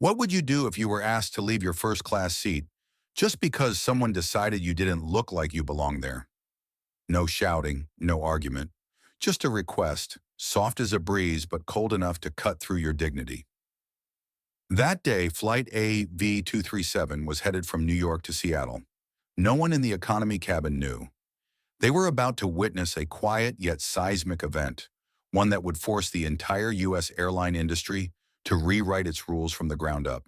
What would you do if you were asked to leave your first-class seat just because someone decided you didn't look like you belonged there? No shouting, no argument, just a request, soft as a breeze but cold enough to cut through your dignity. That day, Flight AV237 was headed from New York to Seattle. No one in the economy cabin knew. They were about to witness a quiet yet seismic event, one that would force the entire U.S. airline industry to rewrite its rules from the ground up.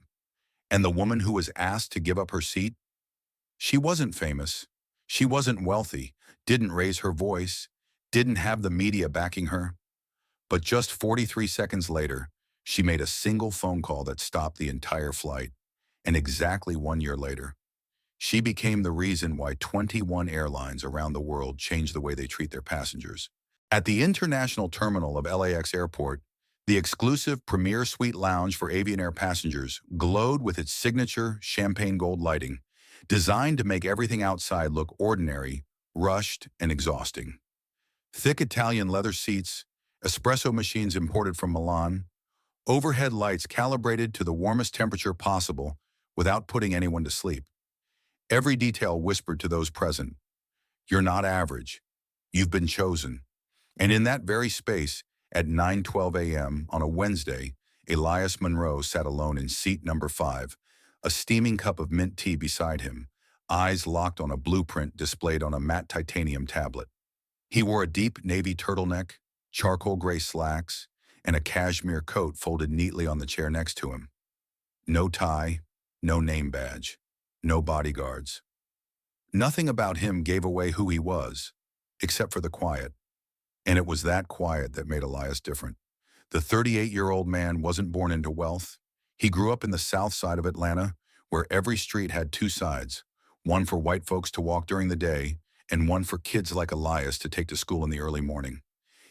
And the woman who was asked to give up her seat? She wasn't famous. She wasn't wealthy, didn't raise her voice, didn't have the media backing her. But just 43 seconds later, she made a single phone call that stopped the entire flight. And exactly 1 year later, she became the reason why 21 airlines around the world changed the way they treat their passengers. At the international terminal of LAX Airport, the exclusive Premier Suite Lounge for Avianair passengers glowed with its signature champagne gold lighting, designed to make everything outside look ordinary, rushed, and exhausting. Thick Italian leather seats, espresso machines imported from Milan, overhead lights calibrated to the warmest temperature possible without putting anyone to sleep. Every detail whispered to those present, "You're not average. You've been chosen." And in that very space, at 9:12 a.m. on a Wednesday, Elias Monroe sat alone in seat number 5, a steaming cup of mint tea beside him, eyes locked on a blueprint displayed on a matte titanium tablet. He wore a deep navy turtleneck, charcoal gray slacks, and a cashmere coat folded neatly on the chair next to him. No tie, no name badge, no bodyguards. Nothing about him gave away who he was, except for the quiet. And it was that quiet that made Elias different. The 38-year-old man wasn't born into wealth. He grew up in the south side of Atlanta, where every street had two sides, one for white folks to walk during the day, and one for kids like Elias to take to school in the early morning.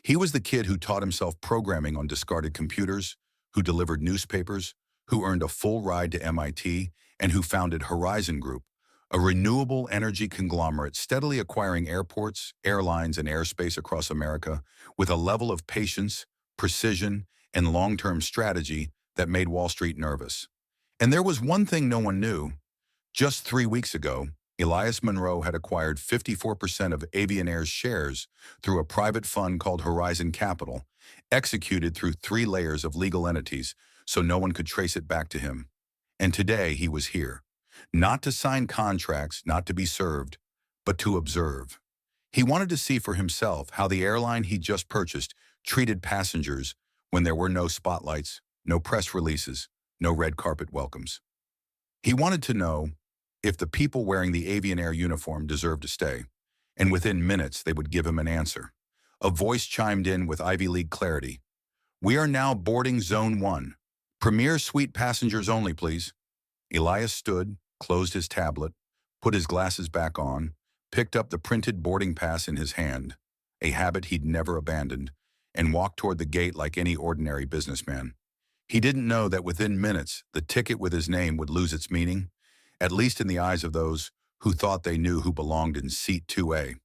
He was the kid who taught himself programming on discarded computers, who delivered newspapers, who earned a full ride to MIT, and who founded Horizon Group, a renewable energy conglomerate steadily acquiring airports, airlines, and airspace across America with a level of patience, precision, and long-term strategy that made Wall Street nervous. And there was one thing no one knew. Just 3 weeks ago, Elias Monroe had acquired 54% of Avianair's shares through a private fund called Horizon Capital, executed through 3 layers of legal entities so no one could trace it back to him. And today he was here. Not to sign contracts, not to be served, but to observe. He wanted to see for himself how the airline he just purchased treated passengers when there were no spotlights, no press releases, no red carpet welcomes. He wanted to know if the people wearing the Avianair uniform deserved to stay, and within minutes they would give him an answer. A voice chimed in with Ivy League clarity. "We are now boarding Zone 1. Premier Suite passengers only, please." Elias stood, closed his tablet, put his glasses back on, picked up the printed boarding pass in his hand, a habit he'd never abandoned, and walked toward the gate like any ordinary businessman. He didn't know that within minutes, the ticket with his name would lose its meaning, at least in the eyes of those who thought they knew who belonged in seat 2A.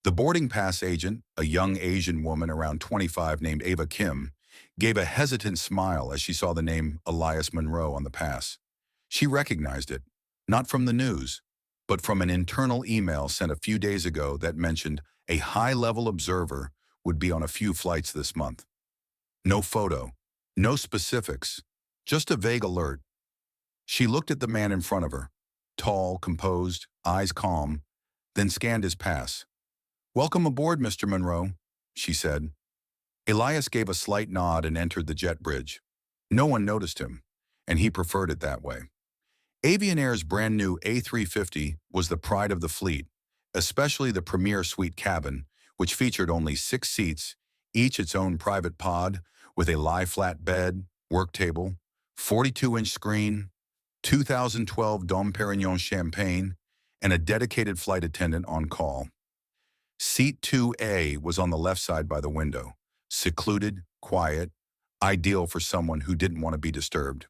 The boarding pass agent, a young Asian woman around 25 named Ava Kim, gave a hesitant smile as she saw the name Elias Monroe on the pass. She recognized it, not from the news, but from an internal email sent a few days ago that mentioned a high-level observer would be on a few flights this month. No photo, no specifics, just a vague alert. She looked at the man in front of her, tall, composed, eyes calm, then scanned his pass. "Welcome aboard, Mr. Monroe," she said. Elias gave a slight nod and entered the jet bridge. No one noticed him, and he preferred it that way. Avianair's brand new A350 was the pride of the fleet, especially the Premier Suite cabin, which featured only 6 seats, each its own private pod, with a lie-flat bed, work table, 42-inch screen, 2012 Dom Perignon champagne, and a dedicated flight attendant on call. Seat 2A was on the left side by the window, secluded, quiet, ideal for someone who didn't want to be disturbed.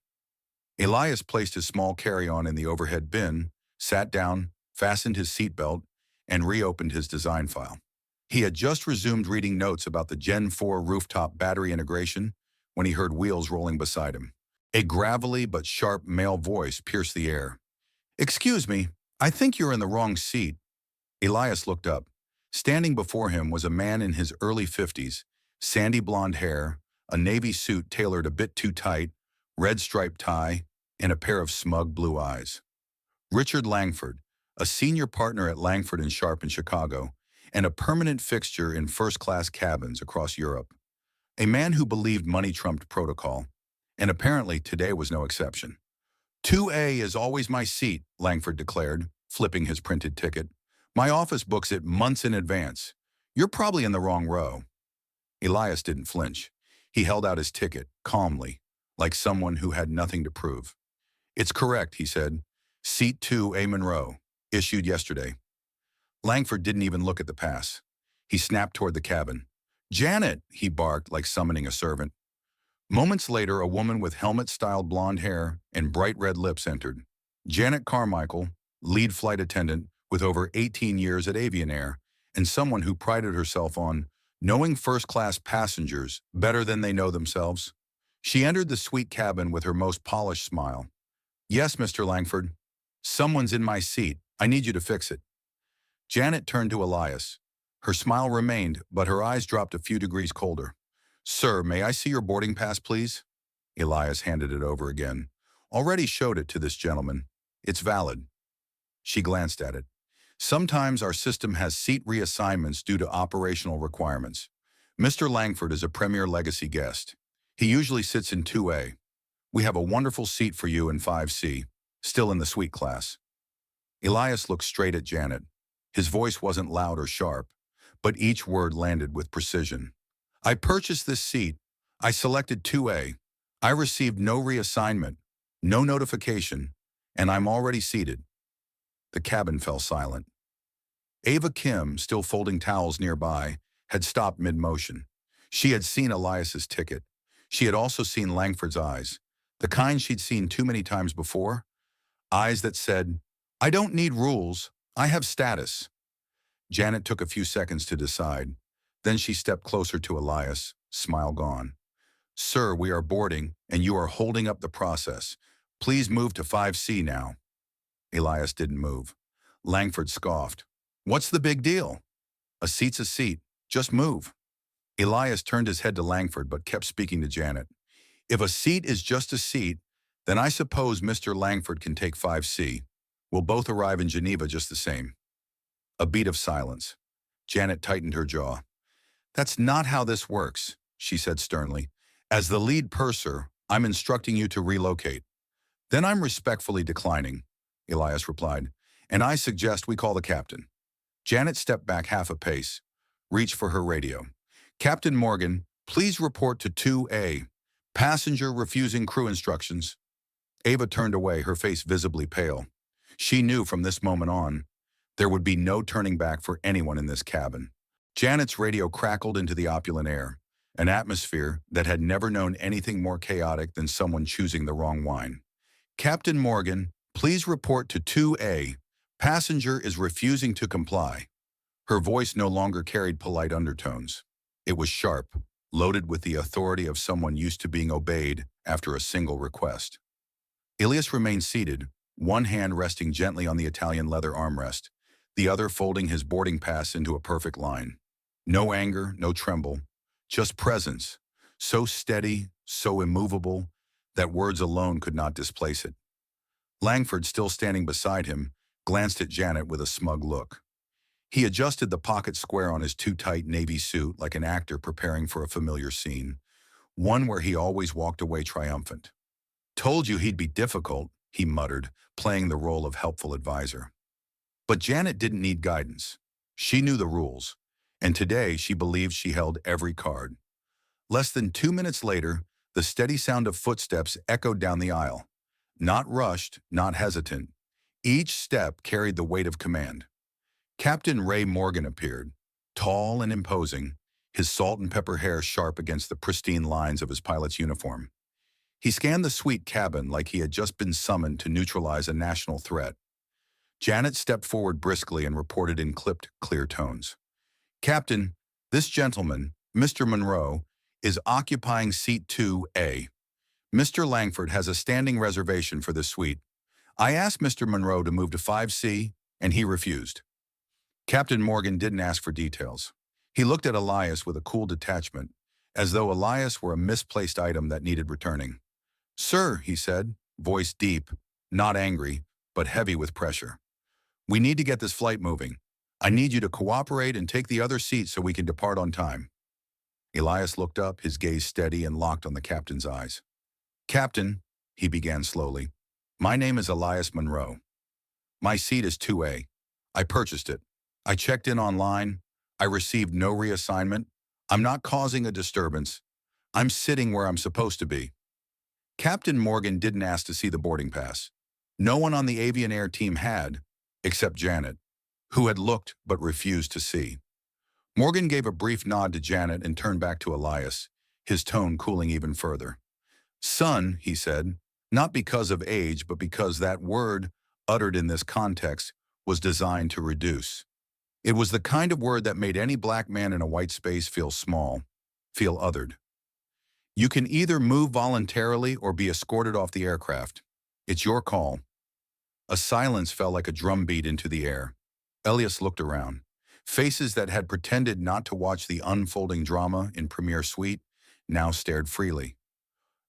Elias placed his small carry-on in the overhead bin, sat down, fastened his seatbelt, and reopened his design file. He had just resumed reading notes about the Gen 4 rooftop battery integration when he heard wheels rolling beside him. A gravelly but sharp male voice pierced the air. "Excuse me, I think you're in the wrong seat." Elias looked up. Standing before him was a man in his early 50s, sandy blonde hair, a navy suit tailored a bit too tight, red striped tie, and a pair of smug blue eyes. Richard Langford, a senior partner at Langford and Sharp in Chicago, and a permanent fixture in first-class cabins across Europe. A man who believed money trumped protocol, and apparently today was no exception. "2A is always my seat," Langford declared, flipping his printed ticket. "My office books it months in advance. You're probably in the wrong row." Elias didn't flinch. He held out his ticket, calmly, like someone who had nothing to prove. "It's correct," he said. "Seat 2A Monroe, issued yesterday." Langford didn't even look at the pass. He snapped toward the cabin. "Janet!" he barked, like summoning a servant. Moments later, a woman with helmet-style blonde hair and bright red lips entered. Janet Carmichael, lead flight attendant with over 18 years at Avian Air, and someone who prided herself on knowing first-class passengers better than they know themselves. She entered the suite cabin with her most polished smile. "Yes, Mr. Langford. Someone's in my seat. I need you to fix it." Janet turned to Elias. Her smile remained, but her eyes dropped a few degrees colder. "Sir, may I see your boarding pass, please?" Elias handed it over again. "Already showed it to this gentleman. It's valid." She glanced at it. "Sometimes our system has seat reassignments due to operational requirements. Mr. Langford is a premier legacy guest. He usually sits in 2A. We have a wonderful seat for you in 5C, still in the suite class." Elias looked straight at Janet. His voice wasn't loud or sharp, but each word landed with precision. "I purchased this seat. I selected 2A. I received no reassignment, no notification, and I'm already seated." The cabin fell silent. Ava Kim, still folding towels nearby, had stopped mid-motion. She had seen Elias's ticket. She had also seen Langford's eyes, the kind she'd seen too many times before. Eyes that said, "I don't need rules. I have status." Janet took a few seconds to decide. Then she stepped closer to Elias, smile gone. "Sir, we are boarding, and you are holding up the process. Please move to 5C now." Elias didn't move. Langford scoffed. "What's the big deal? A seat's a seat. Just move." Elias turned his head to Langford but kept speaking to Janet. "If a seat is just a seat, then I suppose Mr. Langford can take 5C. We'll both arrive in Geneva just the same." A beat of silence. Janet tightened her jaw. "That's not how this works," she said sternly. "As the lead purser, I'm instructing you to relocate." "Then I'm respectfully declining," Elias replied, "and I suggest we call the captain." Janet stepped back half a pace, reached for her radio. "Captain Morgan, please report to 2A. Passenger refusing crew instructions." Ava turned away, her face visibly pale. She knew from this moment on, there would be no turning back for anyone in this cabin. Janet's radio crackled into the opulent air, an atmosphere that had never known anything more chaotic than someone choosing the wrong wine. "Captain Morgan, please report to 2A. Passenger is refusing to comply." Her voice no longer carried polite undertones. It was sharp, loaded with the authority of someone used to being obeyed after a single request. Elias remained seated, one hand resting gently on the Italian leather armrest, the other folding his boarding pass into a perfect line. No anger, no tremble, just presence, so steady, so immovable, that words alone could not displace it. Langford, still standing beside him, glanced at Janet with a smug look. He adjusted the pocket square on his too-tight navy suit like an actor preparing for a familiar scene, one where he always walked away triumphant. "Told you he'd be difficult," he muttered, playing the role of helpful advisor. But Janet didn't need guidance. She knew the rules, and today she believed she held every card. Less than 2 minutes later, the steady sound of footsteps echoed down the aisle. Not rushed, not hesitant. Each step carried the weight of command. Captain Ray Morgan appeared, tall and imposing, his salt and pepper hair sharp against the pristine lines of his pilot's uniform. He scanned the suite cabin like he had just been summoned to neutralize a national threat. Janet stepped forward briskly and reported in clipped, clear tones. "Captain, this gentleman, Mr. Monroe, is occupying seat 2A. Mr. Langford has a standing reservation for this suite. I asked Mr. Monroe to move to 5C, and he refused. Captain Morgan didn't ask for details. He looked at Elias with a cool detachment, as though Elias were a misplaced item that needed returning. Sir, he said, voice deep, not angry, but heavy with pressure. We need to get this flight moving. I need you to cooperate and take the other seat so we can depart on time. Elias looked up, his gaze steady and locked on the captain's eyes. Captain, he began slowly, my name is Elias Monroe. My seat is 2A. I purchased it. I checked in online. I received no reassignment. I'm not causing a disturbance. I'm sitting where I'm supposed to be. Captain Morgan didn't ask to see the boarding pass. No one on the Avian Air team had, except Janet, who had looked but refused to see. Morgan gave a brief nod to Janet and turned back to Elias, his tone cooling even further. Son, he said, not because of age, but because that word, uttered in this context, was designed to reduce. It was the kind of word that made any black man in a white space feel small, feel othered. You can either move voluntarily or be escorted off the aircraft. It's your call. A silence fell like a drumbeat into the air. Elias looked around. Faces that had pretended not to watch the unfolding drama in Premier Suite now stared freely.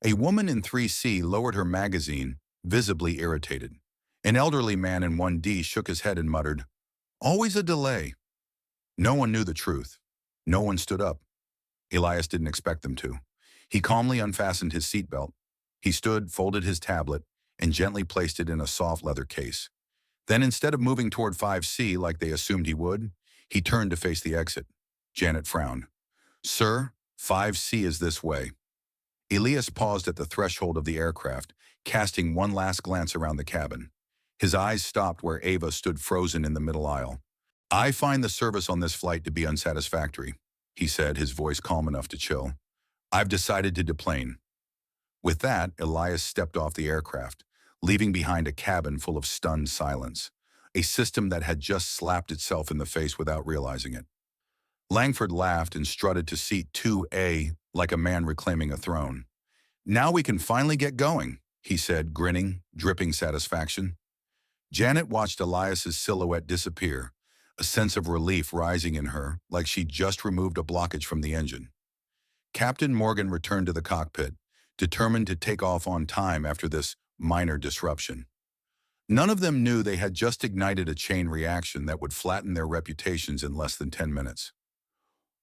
A woman in 3C lowered her magazine, visibly irritated. An elderly man in 1D shook his head and muttered, "Always a delay." No one knew the truth. No one stood up. Elias didn't expect them to. He calmly unfastened his seatbelt. He stood, folded his tablet, and gently placed it in a soft leather case. Then, instead of moving toward 5C like they assumed he would, he turned to face the exit. Janet frowned. Sir, 5C is this way. Elias paused at the threshold of the aircraft, casting one last glance around the cabin. His eyes stopped where Ava stood frozen in the middle aisle. I find the service on this flight to be unsatisfactory, he said, his voice calm enough to chill. I've decided to deplane. With that, Elias stepped off the aircraft, leaving behind a cabin full of stunned silence, a system that had just slapped itself in the face without realizing it. Langford laughed and strutted to seat 2A like a man reclaiming a throne. Now we can finally get going, he said, grinning, dripping satisfaction. Janet watched Elias's silhouette disappear, a sense of relief rising in her like she'd just removed a blockage from the engine. Captain Morgan returned to the cockpit, determined to take off on time after this minor disruption. None of them knew they had just ignited a chain reaction that would flatten their reputations in less than 10 minutes.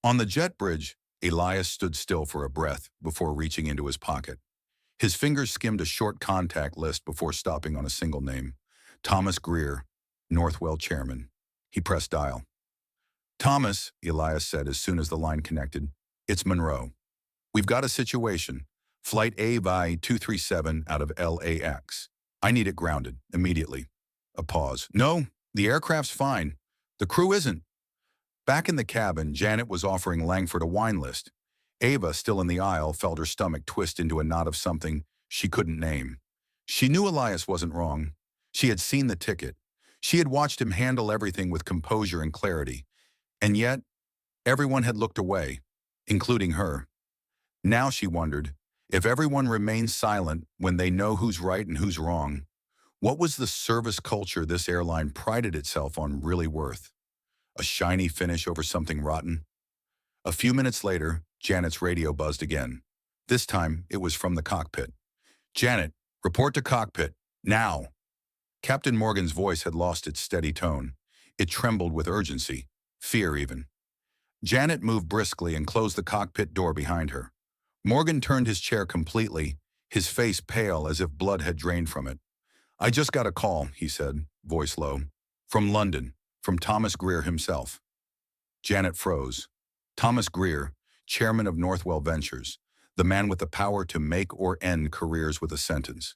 On the jet bridge, Elias stood still for a breath before reaching into his pocket. His fingers skimmed a short contact list before stopping on a single name. Thomas Greer, Northwell chairman. He pressed dial. Thomas, Elias said as soon as the line connected, it's Monroe. We've got a situation. Flight A by 237 out of LAX. I need it grounded, immediately. A pause. No, the aircraft's fine. The crew isn't. Back in the cabin, Janet was offering Langford a wine list. Ava, still in the aisle, felt her stomach twist into a knot of something she couldn't name. She knew Elias wasn't wrong. She had seen the ticket. She had watched him handle everything with composure and clarity. And yet, everyone had looked away, including her. Now she wondered, if everyone remains silent when they know who's right and who's wrong, what was the service culture this airline prided itself on really worth? A shiny finish over something rotten? A few minutes later, Janet's radio buzzed again. This time, it was from the cockpit. Janet, report to cockpit, now. Captain Morgan's voice had lost its steady tone. It trembled with urgency, fear even. Janet moved briskly and closed the cockpit door behind her. Morgan turned his chair completely, his face pale as if blood had drained from it. I just got a call, he said, voice low. From London, from Thomas Greer himself. Janet froze. Thomas Greer, chairman of Northwell Ventures, the man with the power to make or end careers with a sentence.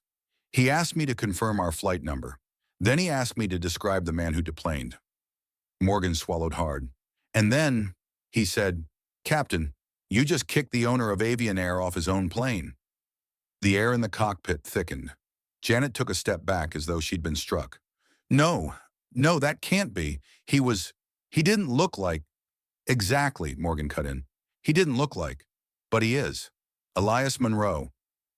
He asked me to confirm our flight number. Then he asked me to describe the man who deplaned. Morgan swallowed hard. And then, he said, Captain, you just kicked the owner of Avian Air off his own plane. The air in the cockpit thickened. Janet took a step back as though she'd been struck. No, that can't be. He didn't look like. Exactly, Morgan cut in. He didn't look like. But he is. Elias Monroe.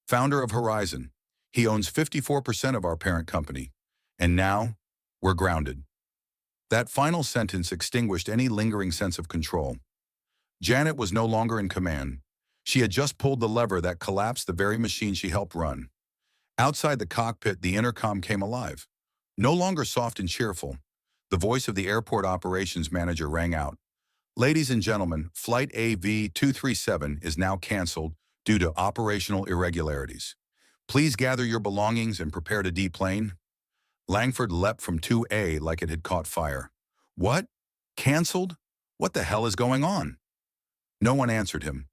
founder of Horizon. He owns 54% of our parent company. And now, we're grounded. That final sentence extinguished any lingering sense of control. Janet was no longer in command. She had just pulled the lever that collapsed the very machine she helped run. Outside the cockpit, the intercom came alive. No longer soft and cheerful, the voice of the airport operations manager rang out. Ladies and gentlemen, Flight AV237 is now canceled due to operational irregularities. Please gather your belongings and prepare to deplane. Langford leapt from 2A like it had caught fire. What? Canceled? What the hell is going on? No one answered him.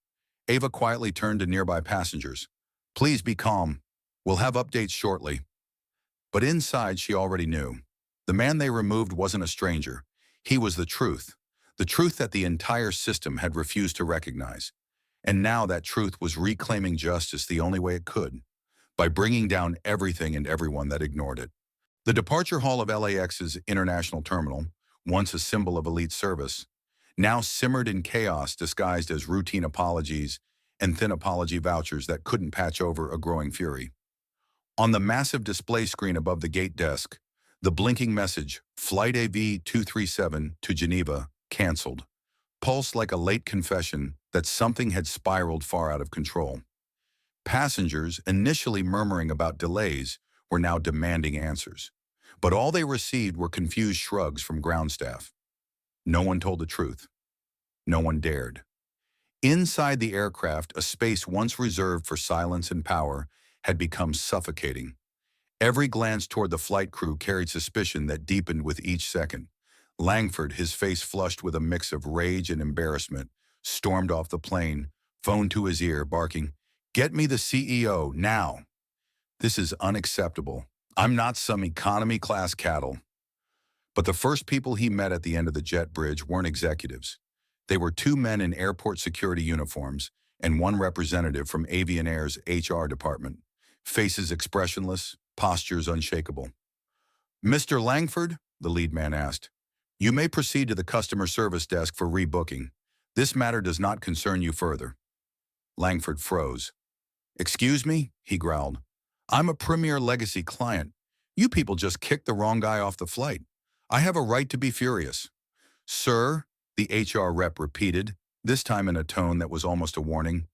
Ava quietly turned to nearby passengers. Please be calm. We'll have updates shortly. But inside, she already knew. The man they removed wasn't a stranger. He was the truth that the entire system had refused to recognize. And now that truth was reclaiming justice the only way it could, by bringing down everything and everyone that ignored it. The departure hall of LAX's International Terminal, once a symbol of elite service, now simmered in chaos disguised as routine apologies and thin apology vouchers that couldn't patch over a growing fury. On the massive display screen above the gate desk, the blinking message, Flight AV237 to Geneva, canceled, pulsed like a late confession that something had spiraled far out of control. Passengers, initially murmuring about delays, were now demanding answers. But all they received were confused shrugs from ground staff. No one told the truth. No one dared. Inside the aircraft, a space once reserved for silence and power had become suffocating. Every glance toward the flight crew carried suspicion that deepened with each second. Langford, his face flushed with a mix of rage and embarrassment, stormed off the plane, phone to his ear, barking, "Get me the CEO, now! This is unacceptable. I'm not some economy-class cattle." But the first people he met at the end of the jet bridge weren't executives. They were two men in airport security uniforms and one representative from Avianair's HR department, faces expressionless, postures unshakable. "Mr. Langford," the lead man asked, "you may proceed to the customer service desk for rebooking. This matter does not concern you further." Langford froze. "Excuse me?" he growled. "I'm a Premier Legacy client. You people just kicked the wrong guy off the flight. I have a right to be furious." "Sir," the HR rep repeated, this time in a tone that was almost a warning,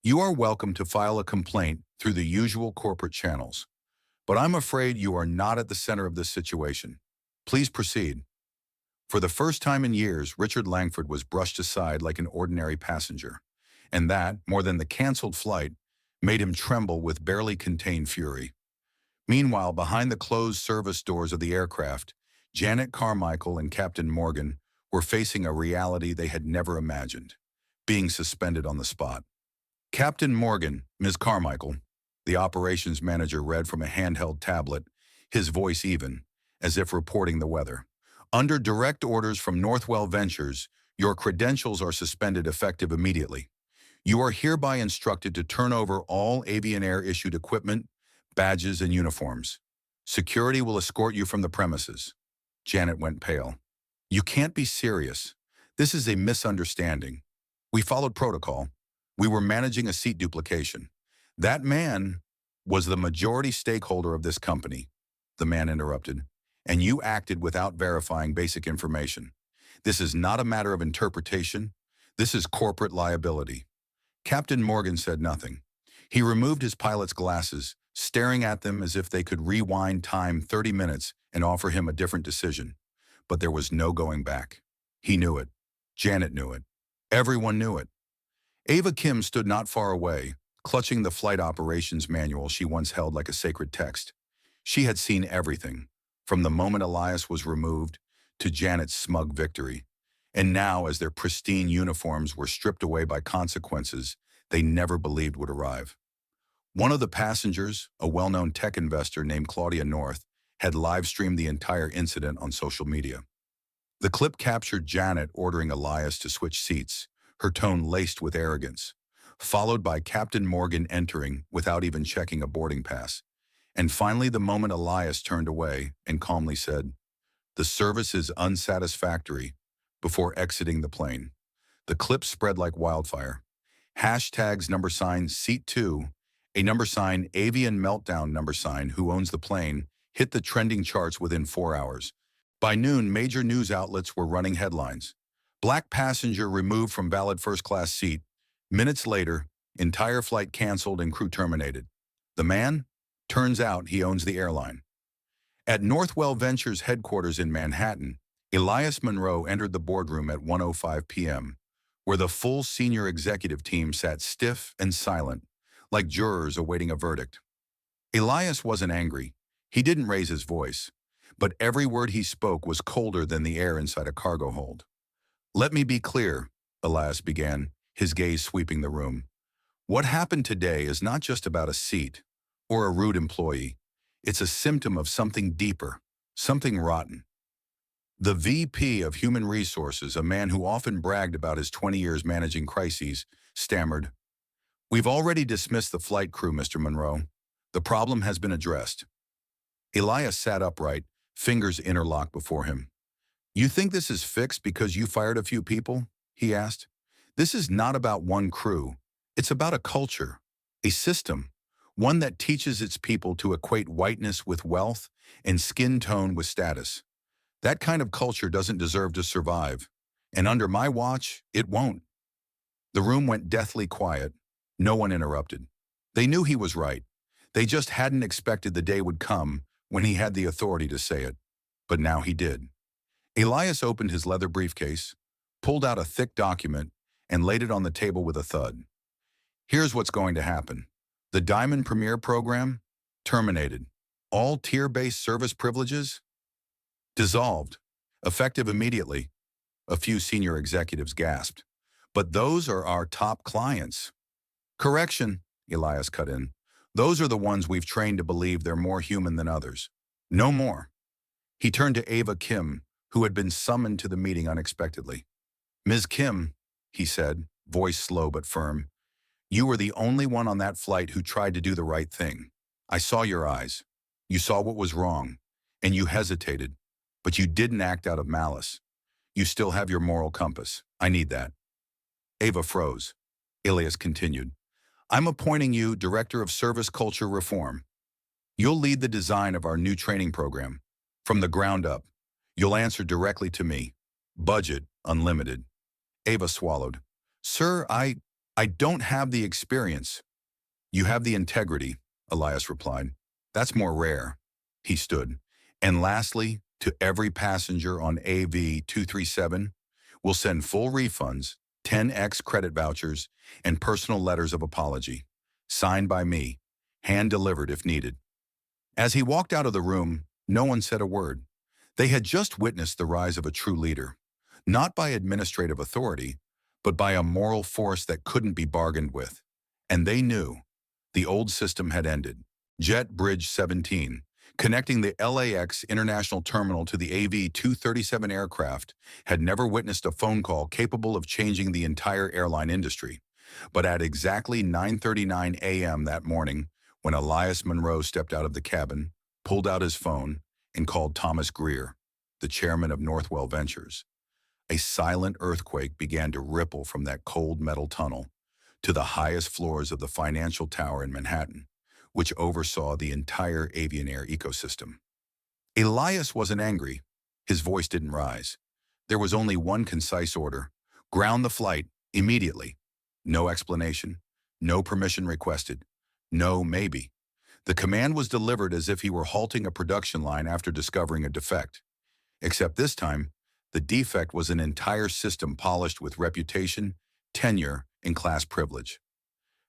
"you are welcome to file a complaint through the usual corporate channels. But I'm afraid you are not at the center of this situation. Please proceed." For the first time in years, Richard Langford was brushed aside like an ordinary passenger. And that, more than the canceled flight, made him tremble with barely contained fury. Meanwhile, behind the closed service doors of the aircraft, Janet Carmichael and Captain Morgan were facing a reality they had never imagined, being suspended on the spot. "Captain Morgan, Ms. Carmichael," the operations manager read from a handheld tablet, his voice even, as if reporting the weather. "Under direct orders from Northwell Ventures, your credentials are suspended effective immediately. You are hereby instructed to turn over all Avianair-issued equipment, badges, and uniforms. Security will escort you from the premises." Janet went pale. "You can't be serious. This is a misunderstanding. We followed protocol. We were managing a seat duplication. That man was the majority stakeholder of this company," the man interrupted, "and you acted without verifying basic information. This is not a matter of interpretation. This is corporate liability." Captain Morgan said nothing. He removed his pilot's glasses, staring at them as if they could rewind time 30 minutes and offer him a different decision. But there was no going back. He knew it. Janet knew it. Everyone knew it. Ava Kim stood not far away, clutching the flight operations manual she once held like a sacred text. She had seen everything, from the moment Elias was removed to Janet's smug victory. And now, as their pristine uniforms were stripped away by consequences they never believed would arrive. One of the passengers, a well-known tech investor named Claudia North, had live-streamed the entire incident on social media. The clip captured Janet ordering Elias to switch seats, her tone laced with arrogance, followed by Captain Morgan entering without even checking a boarding pass. And finally, the moment Elias turned away and calmly said, "The service is unsatisfactory," before exiting the plane. The clip spread like wildfire. Hashtags #seat2, A number sign, avian meltdown number sign, who owns the plane, hit the trending charts within 4 hours. By noon, major news outlets were running headlines. Black passenger removed from valid first-class seat. Minutes later, entire flight canceled and crew terminated. The man? Turns out he owns the airline. At Northwell Ventures headquarters in Manhattan, Elias Monroe entered the boardroom at 1:05 p.m., where the full senior executive team sat stiff and silent, like jurors awaiting a verdict. Elias wasn't angry. He didn't raise his voice, but every word he spoke was colder than the air inside a cargo hold. "Let me be clear," Elias began, his gaze sweeping the room. "What happened today is not just about a seat or a rude employee. It's a symptom of something deeper, something rotten." The VP of Human Resources, a man who often bragged about his 20 years managing crises, stammered, "We've already dismissed the flight crew, Mr. Monroe. The problem has been addressed." Elias sat upright, fingers interlocked before him. "You think this is fixed because you fired a few people?" he asked. "This is not about one crew. It's about a culture, a system, one that teaches its people to equate whiteness with wealth and skin tone with status. That kind of culture doesn't deserve to survive, and under my watch, it won't." The room went deathly quiet. No one interrupted. They knew he was right. They just hadn't expected the day would come when he had the authority to say it. But now he did. Elias opened his leather briefcase, pulled out a thick document, and laid it on the table with a thud. "Here's what's going to happen. The Diamond Premier program? Terminated. All tier-based service privileges? Dissolved. Effective immediately." A few senior executives gasped. "But those are our top clients." "Correction," Elias cut in. "Those are the ones we've trained to believe they're more human than others. No more." He turned to Ava Kim, who had been summoned to the meeting unexpectedly. "Ms. Kim," he said, voice slow but firm, "you were the only one on that flight who tried to do the right thing. I saw your eyes. You saw what was wrong, and you hesitated, but you didn't act out of malice. You still have your moral compass. I need that." Ava froze. Elias continued, "I'm appointing you Director of Service Culture Reform. You'll lead the design of our new training program. From the ground up, you'll answer directly to me. Budget unlimited." Ava swallowed. "Sir, I don't have the experience." "You have the integrity," Elias replied. "That's more rare." He stood. "And lastly, to every passenger on AV 237, we'll send full refunds, 10x credit vouchers, and personal letters of apology. Signed by me, hand-delivered if needed." As he walked out of the room, no one said a word. They had just witnessed the rise of a true leader, not by administrative authority, but by a moral force that couldn't be bargained with. And they knew the old system had ended. Jet Bridge 17, connecting the LAX International Terminal to the AV-237 aircraft, had never witnessed a phone call capable of changing the entire airline industry. But at exactly 9:39 a.m. that morning, when Elias Monroe stepped out of the cabin, pulled out his phone, and called Thomas Greer, the chairman of Northwell Ventures, a silent earthquake began to ripple from that cold metal tunnel to the highest floors of the financial tower in Manhattan, which oversaw the entire avian air ecosystem. Elias wasn't angry. His voice didn't rise. There was only one concise order: ground the flight immediately. No explanation, no permission requested, no maybe. The command was delivered as if he were halting a production line after discovering a defect. Except this time, the defect was an entire system polished with reputation, tenure, and class privilege.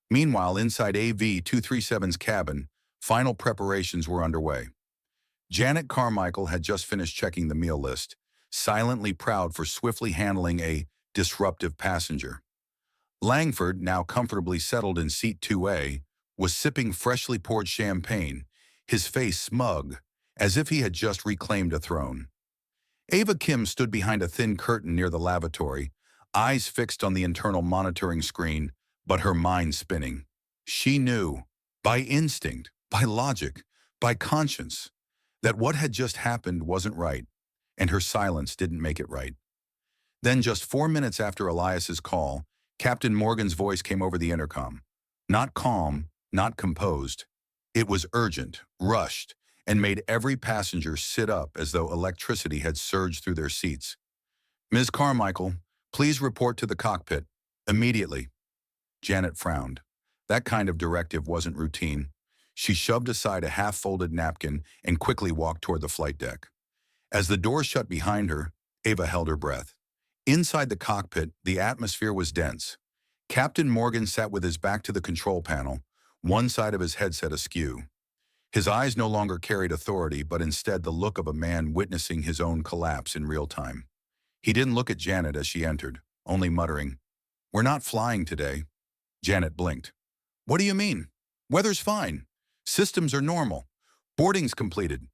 Meanwhile, inside AV-237's cabin, final preparations were underway. Janet Carmichael had just finished checking the meal list, silently proud for swiftly handling a disruptive passenger. Langford, now comfortably settled in seat 2A, was sipping freshly poured champagne, his face smug, as if he had just reclaimed a throne. Ava Kim stood behind a thin curtain near the lavatory, eyes fixed on the internal monitoring screen, but her mind spinning. She knew, by instinct, by logic, by conscience, that what had just happened wasn't right, and her silence didn't make it right. Then, just 4 minutes after Elias's call, Captain Morgan's voice came over the intercom. Not calm, not composed. It was urgent, rushed, and made every passenger sit up as though electricity had surged through their seats. "Ms. Carmichael, please report to the cockpit. Immediately." Janet frowned. That kind of directive wasn't routine. She shoved aside a half-folded napkin and quickly walked toward the flight deck. As the door shut behind her, Ava held her breath. Inside the cockpit, the atmosphere was dense. Captain Morgan sat with his back to the control panel, one side of his headset askew. His eyes no longer carried authority, but instead the look of a man witnessing his own collapse in real time. He didn't look at Janet as she entered, only muttering, "We're not flying today." Janet blinked. "What do you mean? Weather's fine. Systems are normal. Boarding's completed."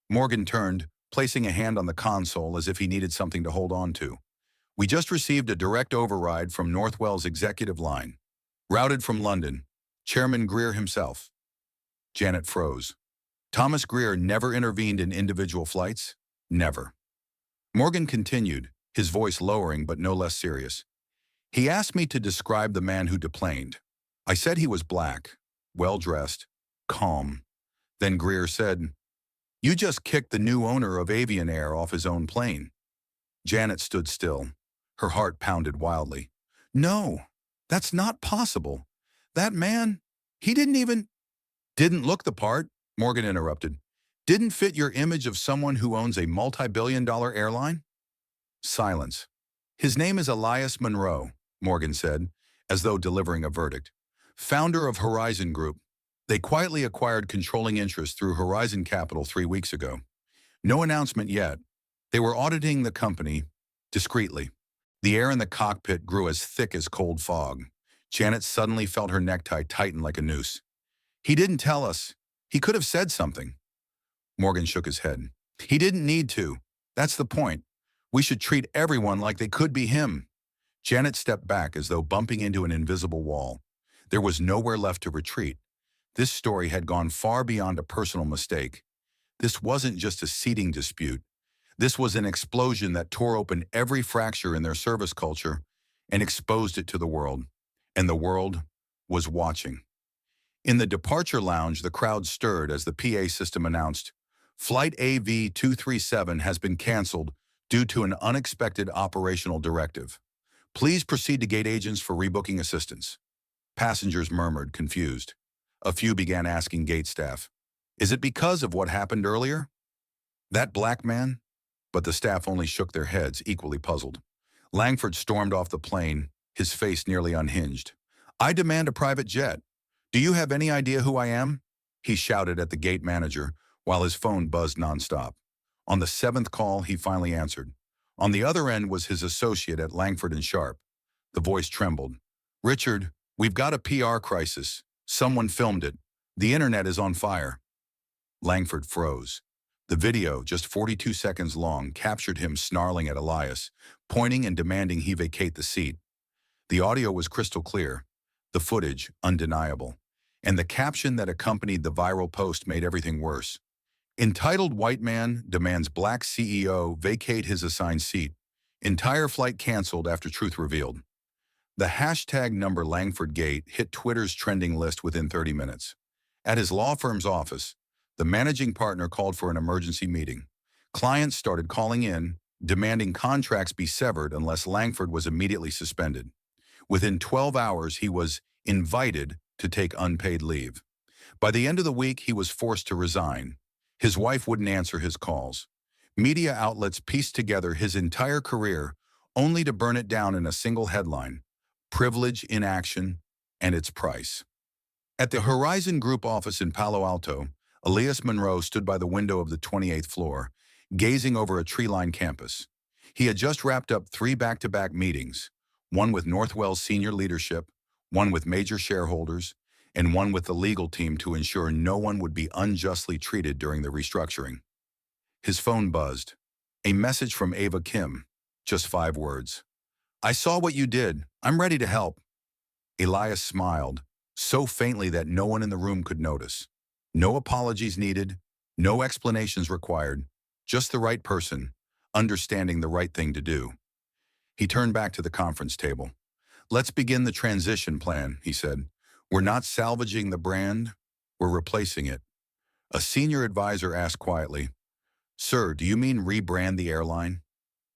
Morgan turned, placing a hand on the console as if he needed something to hold on to. "We just received a direct override from Northwell's executive line. Routed from London. Chairman Greer himself." Janet froze. Thomas Greer never intervened in individual flights? Never. Morgan continued, his voice lowering but no less serious. "He asked me to describe the man who deplaned. I said he was black, well-dressed, calm. Then Greer said, 'You just kicked the new owner of Avian Air off his own plane.'" Janet stood still. Her heart pounded wildly. "No, that's not possible. That man, he didn't look the part," Morgan interrupted. "Didn't fit your image of someone who owns a multi-billion-dollar airline?" Silence. "His name is Elias Monroe," Morgan said, as though delivering a verdict. "Founder of Horizon Group. They quietly acquired controlling interest through Horizon Capital 3 weeks ago. No announcement yet. They were auditing the company discreetly." The air in the cockpit grew as thick as cold fog. Janet suddenly felt her necktie tighten like a noose. "He didn't tell us. He could have said something." Morgan shook his head. "He didn't need to. That's the point. We should treat everyone like they could be him." Janet stepped back as though bumping into an invisible wall. There was nowhere left to retreat. This story had gone far beyond a personal mistake. This wasn't just a seating dispute. This was an explosion that tore open every fracture in their service culture and exposed it to the world. And the world was watching. In the departure lounge, the crowd stirred as the PA system announced, "Flight AV-237 has been canceled due to an unexpected operational directive. Please proceed to gate agents for rebooking assistance." Passengers murmured, confused. A few began asking gate staff, "Is it because of what happened earlier? That black man?" But the staff only shook their heads, equally puzzled. Langford stormed off the plane, his face nearly unhinged. "I demand a private jet. Do you have any idea who I am?" he shouted at the gate manager, while his phone buzzed nonstop. On the 7th call, he finally answered. On the other end was his associate at Langford and Sharp. The voice trembled. "Richard, we've got a PR crisis. Someone filmed it. The internet is on fire." Langford froze. The video, just 42 seconds long, captured him snarling at Elias, pointing and demanding he vacate the seat. The audio was crystal clear, the footage undeniable, and the caption that accompanied the viral post made everything worse. "Entitled white man demands black CEO vacate his assigned seat. Entire flight canceled after truth revealed." The hashtag number Langford Gate hit Twitter's trending list within 30 minutes. At his law firm's office, the managing partner called for an emergency meeting. Clients started calling in, demanding contracts be severed unless Langford was immediately suspended. Within 12 hours, he was invited to take unpaid leave. By the end of the week, he was forced to resign. His wife wouldn't answer his calls. Media outlets pieced together his entire career only to burn it down in a single headline: "Privilege in Action and Its Price." At the Horizon Group office in Palo Alto, Elias Monroe stood by the window of the 28th floor, gazing over a tree-lined campus. He had just wrapped up 3 back-to-back meetings, one with Northwell's senior leadership, one with major shareholders, and one with the legal team to ensure no one would be unjustly treated during the restructuring. His phone buzzed. A message from Ava Kim. Just 5 words. "I saw what you did. I'm ready to help." Elias smiled, so faintly that no one in the room could notice. No apologies needed, no explanations required, just the right person, understanding the right thing to do. He turned back to the conference table. "Let's begin the transition plan," he said. We're not salvaging the brand, we're replacing it. A senior advisor asked quietly, "Sir, do you mean rebrand the airline?"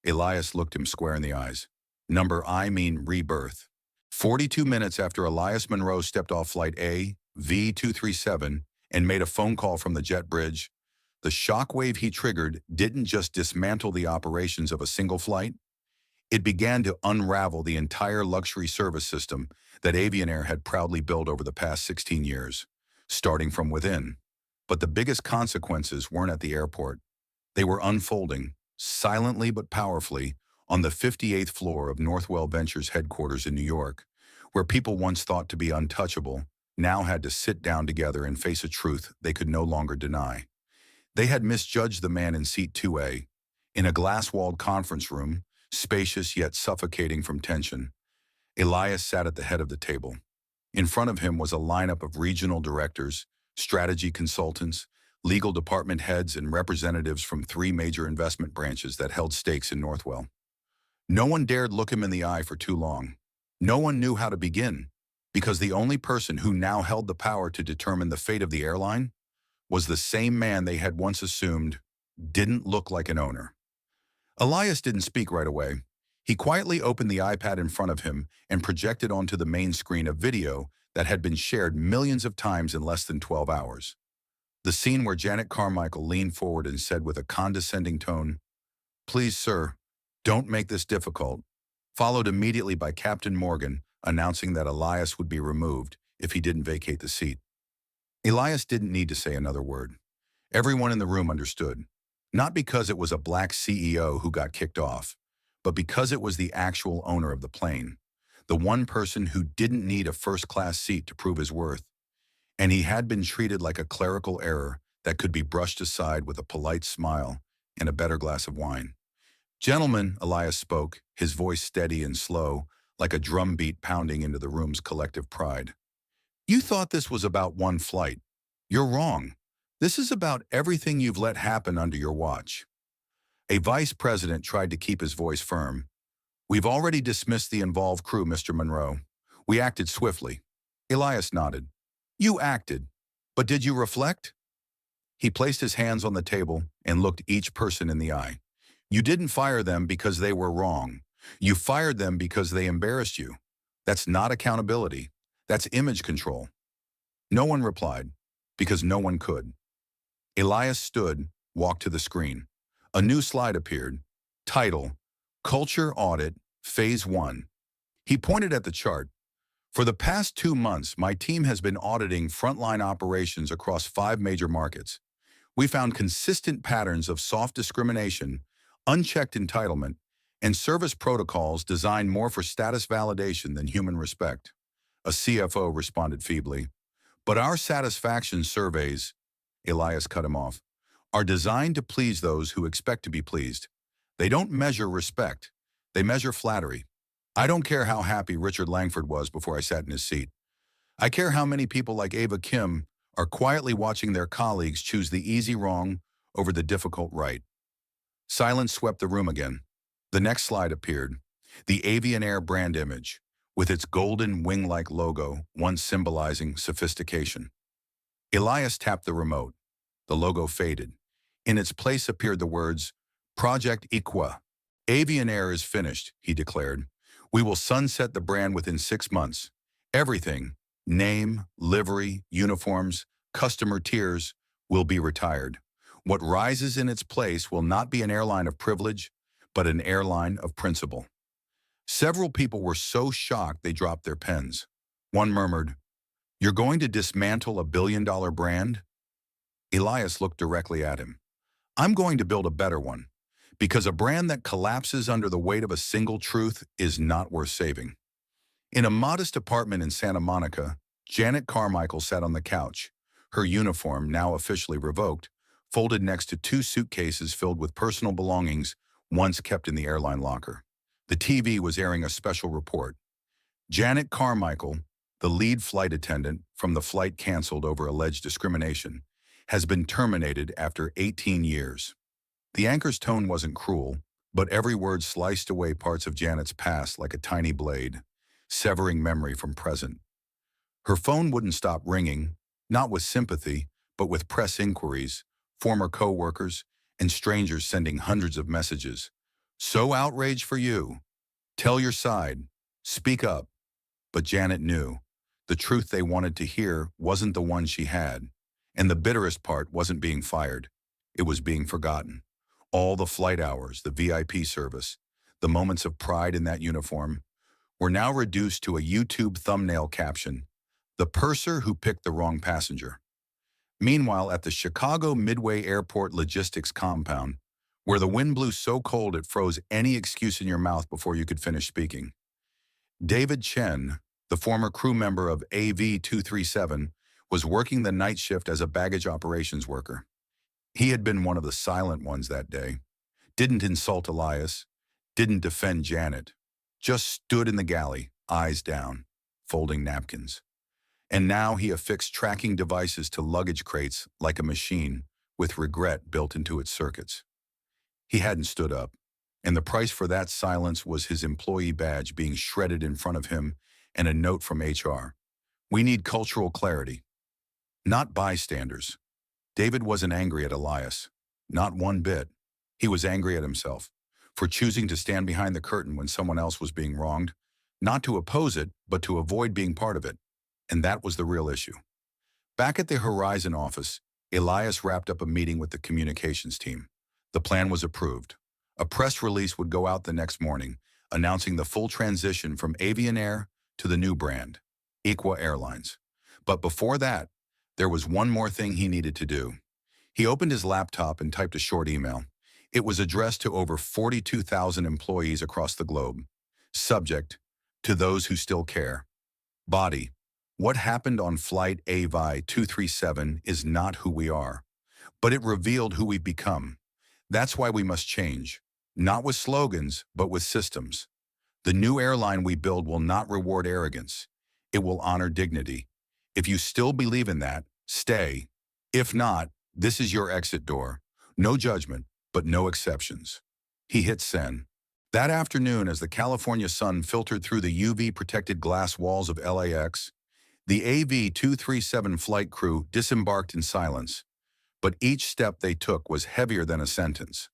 Elias looked him square in the eyes. I mean rebirth. 42 minutes after Elias Monroe stepped off flight A, V237, and made a phone call from the jet bridge, the shockwave he triggered didn't just dismantle the operations of a single flight, it began to unravel the entire luxury service system that Avianair had proudly built over the past 16 years, starting from within. But the biggest consequences weren't at the airport. They were unfolding, silently but powerfully, on the 58th floor of Northwell Ventures headquarters in New York, where people once thought to be untouchable now had to sit down together and face a truth they could no longer deny. They had misjudged the man in seat 2A. In a glass-walled conference room, spacious yet suffocating from tension, Elias sat at the head of the table. In front of him was a lineup of regional directors, strategy consultants, legal department heads, and representatives from 3 major investment branches that held stakes in Northwell. No one dared look him in the eye for too long. No one knew how to begin, because the only person who now held the power to determine the fate of the airline was the same man they had once assumed didn't look like an owner. Elias didn't speak right away. He quietly opened the iPad in front of him and projected onto the main screen a video that had been shared millions of times in less than 12 hours. The scene where Janet Carmichael leaned forward and said with a condescending tone, "Please, sir, don't make this difficult," followed immediately by Captain Morgan announcing that Elias would be removed if he didn't vacate the seat. Elias didn't need to say another word. Everyone in the room understood, not because it was a black CEO who got kicked off, but because it was the actual owner of the plane, the one person who didn't need a first-class seat to prove his worth. And he had been treated like a clerical error that could be brushed aside with a polite smile and a better glass of wine. "Gentlemen," Elias spoke, his voice steady and slow, like a drum beat pounding into the room's collective pride. "You thought this was about one flight. You're wrong. This is about everything you've let happen under your watch." A vice president tried to keep his voice firm. "We've already dismissed the involved crew, Mr. Monroe. We acted swiftly." Elias nodded. "You acted, but did you reflect?" He placed his hands on the table and looked each person in the eye. "You didn't fire them because they were wrong. You fired them because they embarrassed you. That's not accountability. That's image control." No one replied, because no one could. Elias stood, walked to the screen. A new slide appeared. Title: Culture Audit, Phase 1. He pointed at the chart. "For the past 2 months, my team has been auditing frontline operations across 5 major markets. We found consistent patterns of soft discrimination, unchecked entitlement, and service protocols designed more for status validation than human respect." A CFO responded feebly. "But our satisfaction surveys," Elias cut him off, "are designed to please those who expect to be pleased. They don't measure respect. They measure flattery. I don't care how happy Richard Langford was before I sat in his seat. I care how many people like Ava Kim are quietly watching their colleagues choose the easy wrong over the difficult right." Silence swept the room again. The next slide appeared. The Avianair brand image, with its golden wing-like logo, once symbolizing sophistication. Elias tapped the remote. The logo faded. In its place appeared the words, "Project Equa." "Avianair is finished," he declared. "We will sunset the brand within 6 months. Everything, name, livery, uniforms, customer tiers, will be retired. What rises in its place will not be an airline of privilege, but an airline of principle." Several people were so shocked they dropped their pens. One murmured, "You're going to dismantle a billion-dollar brand?" Elias looked directly at him. "I'm going to build a better one, because a brand that collapses under the weight of a single truth is not worth saving." In a modest apartment in Santa Monica, Janet Carmichael sat on the couch, her uniform, now officially revoked, folded next to 2 suitcases filled with personal belongings once kept in the airline locker. The TV was airing a special report. Janet Carmichael, the lead flight attendant from the flight canceled over alleged discrimination, has been terminated after 18 years. The anchor's tone wasn't cruel, but every word sliced away parts of Janet's past like a tiny blade, severing memory from present. Her phone wouldn't stop ringing, not with sympathy, but with press inquiries, former co-workers, and strangers sending hundreds of messages. So outraged for you. Tell your side. Speak up. But Janet knew. The truth they wanted to hear wasn't the one she had. And the bitterest part wasn't being fired. It was being forgotten. All the flight hours, the VIP service, the moments of pride in that uniform, were now reduced to a YouTube thumbnail caption: the purser who picked the wrong passenger. Meanwhile, at the Chicago Midway Airport logistics compound, where the wind blew so cold it froze any excuse in your mouth before you could finish speaking, David Chen, the former crew member of AV-237, was working the night shift as a baggage operations worker. He had been one of the silent ones that day. Didn't insult Elias, didn't defend Janet, just stood in the galley, eyes down, folding napkins. And now he affixed tracking devices to luggage crates like a machine, with regret built into its circuits. He hadn't stood up, and the price for that silence was his employee badge being shredded in front of him and a note from HR. We need cultural clarity, not bystanders. David wasn't angry at Elias, not one bit. He was angry at himself for choosing to stand behind the curtain when someone else was being wronged, not to oppose it, but to avoid being part of it. And that was the real issue. Back at the Horizon office, Elias wrapped up a meeting with the communications team. The plan was approved. A press release would go out the next morning, announcing the full transition from Avianair to the new brand, Equa Airlines. But before that, there was one more thing he needed to do. He opened his laptop and typed a short email. It was addressed to over 42,000 employees across the globe. Subject: to those who still care. Body: what happened on flight AVI-237 is not who we are, but it revealed who we've become. That's why we must change, not with slogans, but with systems. The new airline we build will not reward arrogance. It will honor dignity. If you still believe in that, stay. If not, this is your exit door. No judgment, but no exceptions. He hit send. That afternoon, as the California sun filtered through the UV-protected glass walls of LAX, the AV-237 flight crew disembarked in silence, but each step they took was heavier than a sentence.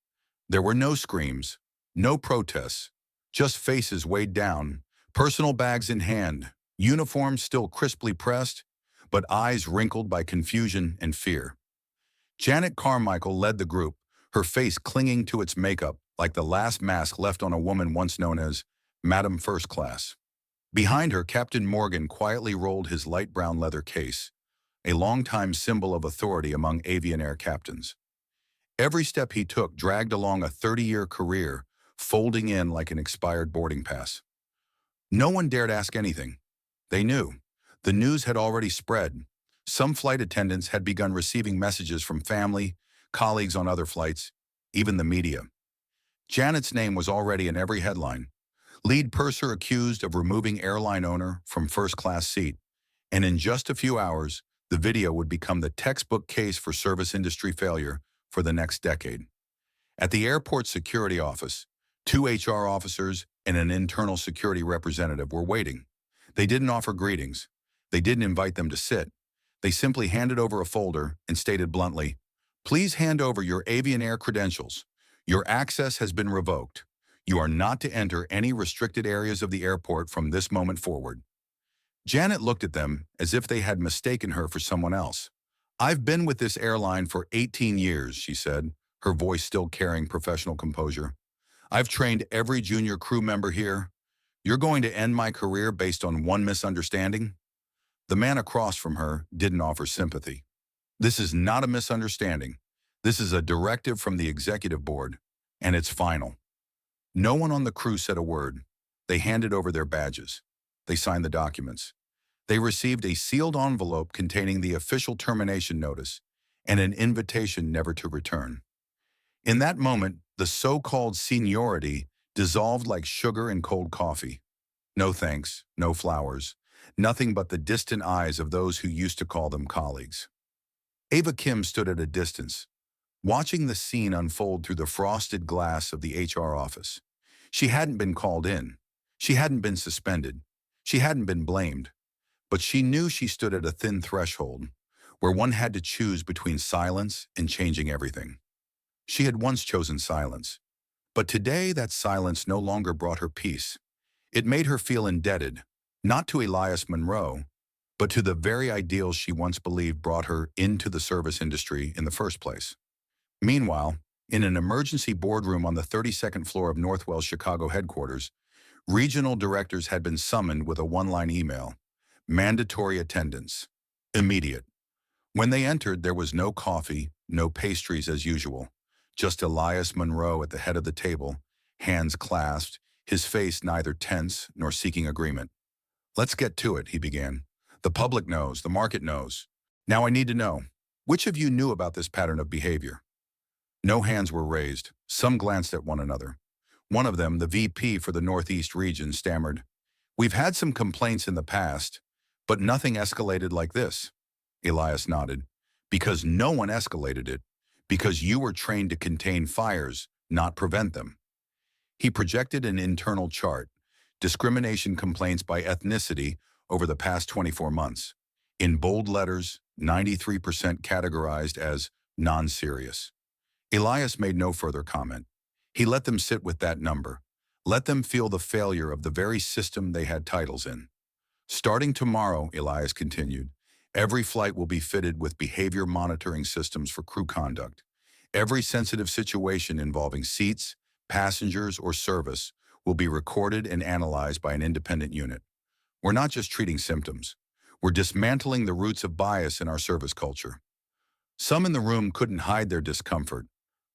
There were no screams, no protests, just faces weighed down, personal bags in hand, uniforms still crisply pressed, but eyes wrinkled by confusion and fear. Janet Carmichael led the group, her face clinging to its makeup like the last mask left on a woman once known as Madam First Class. Behind her, Captain Morgan quietly rolled his light brown leather case, a longtime symbol of authority among Avianair captains. Every step he took dragged along a 30-year career, folding in like an expired boarding pass. No one dared ask anything. They knew. The news had already spread. Some flight attendants had begun receiving messages from family, colleagues on other flights, even the media. Janet's name was already in every headline. Lead purser accused of removing airline owner from first-class seat. And in just a few hours, the video would become the textbook case for service industry failure for the next decade. At the airport security office, 2 HR officers and an internal security representative were waiting. They didn't offer greetings. They didn't invite them to sit. They simply handed over a folder and stated bluntly, "Please hand over your Avianair credentials. Your access has been revoked. You are not to enter any restricted areas of the airport from this moment forward." Janet looked at them as if they had mistaken her for someone else. "I've been with this airline for 18 years, she said, her voice still carrying professional composure. "I've trained every junior crew member here. You're going to end my career based on one misunderstanding?" The man across from her didn't offer sympathy. "This is not a misunderstanding. This is a directive from the executive board, and it's final." No one on the crew said a word. They handed over their badges. They signed the documents. They received a sealed envelope containing the official termination notice and an invitation never to return. In that moment, the so-called seniority dissolved like sugar in cold coffee. No thanks, no flowers, nothing but the distant eyes of those who used to call them colleagues. Ava Kim stood at a distance, watching the scene unfold through the frosted glass of the HR office. She hadn't been called in. She hadn't been suspended. She hadn't been blamed. But she knew she stood at a thin threshold, where one had to choose between silence and changing everything. She had once chosen silence, but today that silence no longer brought her peace. It made her feel indebted, not to Elias Monroe, but to the very ideals she once believed brought her into the service industry in the first place. Meanwhile, in an emergency boardroom on the 32nd floor of Northwell's Chicago headquarters, regional directors had been summoned with a one-line email: mandatory attendance. Immediate. When they entered, there was no coffee, no pastries as usual, just Elias Monroe at the head of the table, hands clasped, his face neither tense nor seeking agreement. "Let's get to it," he began. "The public knows, the market knows. Now I need to know, which of you knew about this pattern of behavior?" No hands were raised. Some glanced at one another. One of them, the VP for the Northeast region, stammered, "We've had some complaints in the past, but nothing escalated like this." Elias nodded. "Because no one escalated it. Because you were trained to contain fires, not prevent them." He projected an internal chart: discrimination complaints by ethnicity over the past 24 months. In bold letters, 93% categorized as non-serious. Elias made no further comment. He let them sit with that number. Let them feel the failure of the very system they had titles in. "Starting tomorrow," Elias continued, "every flight will be fitted with behavior monitoring systems for crew conduct. Every sensitive situation involving seats, passengers, or service will be recorded and analyzed by an independent unit. We're not just treating symptoms. We're dismantling the roots of bias in our service culture." Some in the room couldn't hide their discomfort.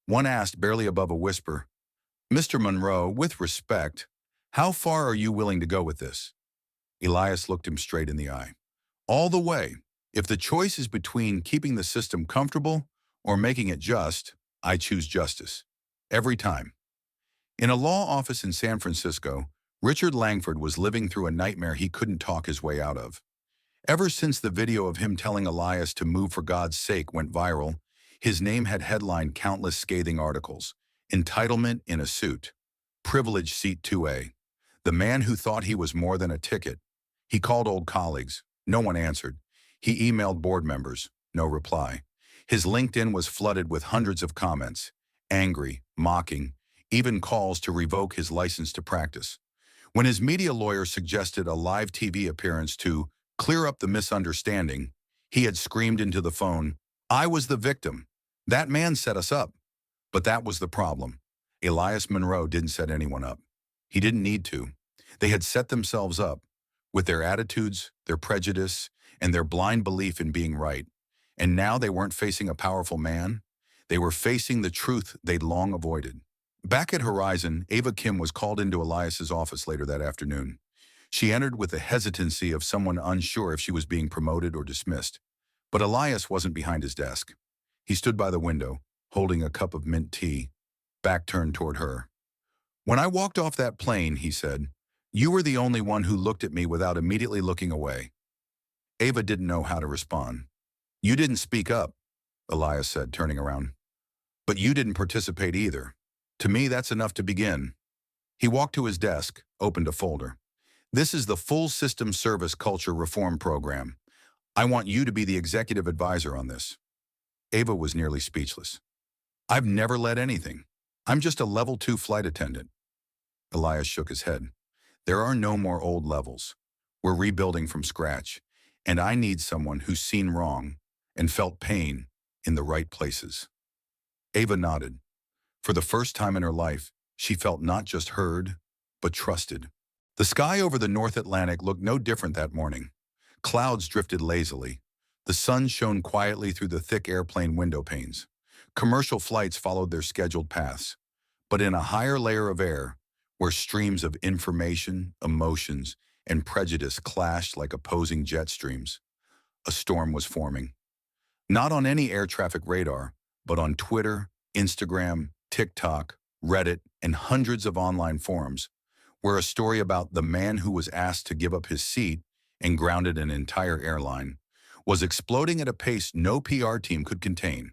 One asked, barely above a whisper, "Mr. Monroe, with respect, how far are you willing to go with this?" Elias looked him straight in the eye. "All the way. If the choice is between keeping the system comfortable or making it just, I choose justice. Every time." In a law office in San Francisco, Richard Langford was living through a nightmare he couldn't talk his way out of. Ever since the video of him telling Elias to move for God's sake went viral, his name had headlined countless scathing articles: entitlement in a suit, privilege seat 2A, the man who thought he was more than a ticket. He called old colleagues. No one answered. He emailed board members. No reply. His LinkedIn was flooded with hundreds of comments, angry, mocking, even calls to revoke his license to practice. When his media lawyer suggested a live TV appearance to clear up the misunderstanding, he had screamed into the phone, "I was the victim. That man set us up." But that was the problem. Elias Monroe didn't set anyone up. He didn't need to. They had set themselves up, with their attitudes, their prejudice, and their blind belief in being right. And now they weren't facing a powerful man. They were facing the truth they'd long avoided. Back at Horizon, Ava Kim was called into Elias's office later that afternoon. She entered with the hesitancy of someone unsure if she was being promoted or dismissed. But Elias wasn't behind his desk. He stood by the window, holding a cup of mint tea, back turned toward her. "When I walked off that plane," he said, "you were the only one who looked at me without immediately looking away." Ava didn't know how to respond. "You didn't speak up," Elias said, turning around. "But you didn't participate either. To me, that's enough to begin." He walked to his desk, opened a folder. "This is the Full System Service Culture Reform Program. I want you to be the executive advisor on this." Ava was nearly speechless. "I've never led anything. I'm just a level 2 flight attendant." Elias shook his head. "There are no more old levels. We're rebuilding from scratch, and I need someone who's seen wrong and felt pain in the right places." Ava nodded. For the first time in her life, she felt not just heard, but trusted. The sky over the North Atlantic looked no different that morning. Clouds drifted lazily. The sun shone quietly through the thick airplane window panes. Commercial flights followed their scheduled paths. But in a higher layer of air, where streams of information, emotions, and prejudice clashed like opposing jet streams, a storm was forming. Not on any air traffic radar, but on Twitter, Instagram, TikTok, Reddit, and hundreds of online forums, where a story about the man who was asked to give up his seat and grounded an entire airline was exploding at a pace no PR team could contain.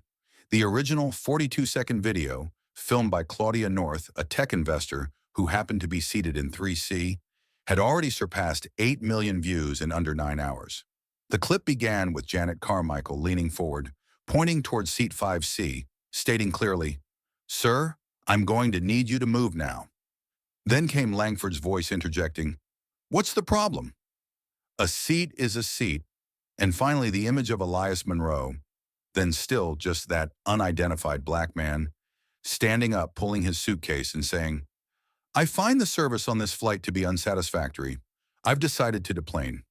The original 42-second video, filmed by Claudia North, a tech investor who happened to be seated in 3C, had already surpassed 8 million views in under 9 hours. The clip began with Janet Carmichael leaning forward, pointing towards seat 5C, stating clearly, "Sir, I'm going to need you to move now." Then came Langford's voice interjecting, "What's the problem? A seat is a seat." And finally, the image of Elias Monroe, then still just that unidentified black man, standing up, pulling his suitcase and saying, "I find the service on this flight to be unsatisfactory. I've decided to deplane."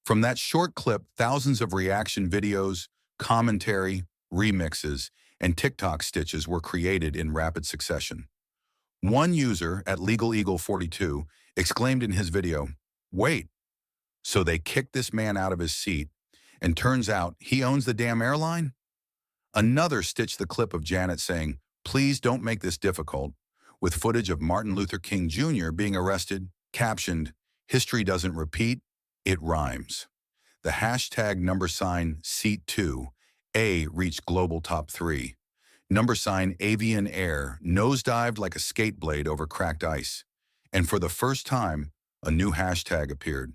From that short clip, thousands of reaction videos, commentary, remixes, and TikTok stitches were created in rapid succession. One user at Legal Eagle 42 exclaimed in his video, "Wait, so they kicked this man out of his seat, and turns out he owns the damn airline?" Another stitched the clip of Janet saying, "Please don't make this difficult," with footage of Martin Luther King Jr. being arrested, captioned, "History doesn't repeat, it rhymes." The hashtag #seat2A reached global top 3. Avian Air nosedived like a skate blade over cracked ice. And for the first time, a new hashtag appeared.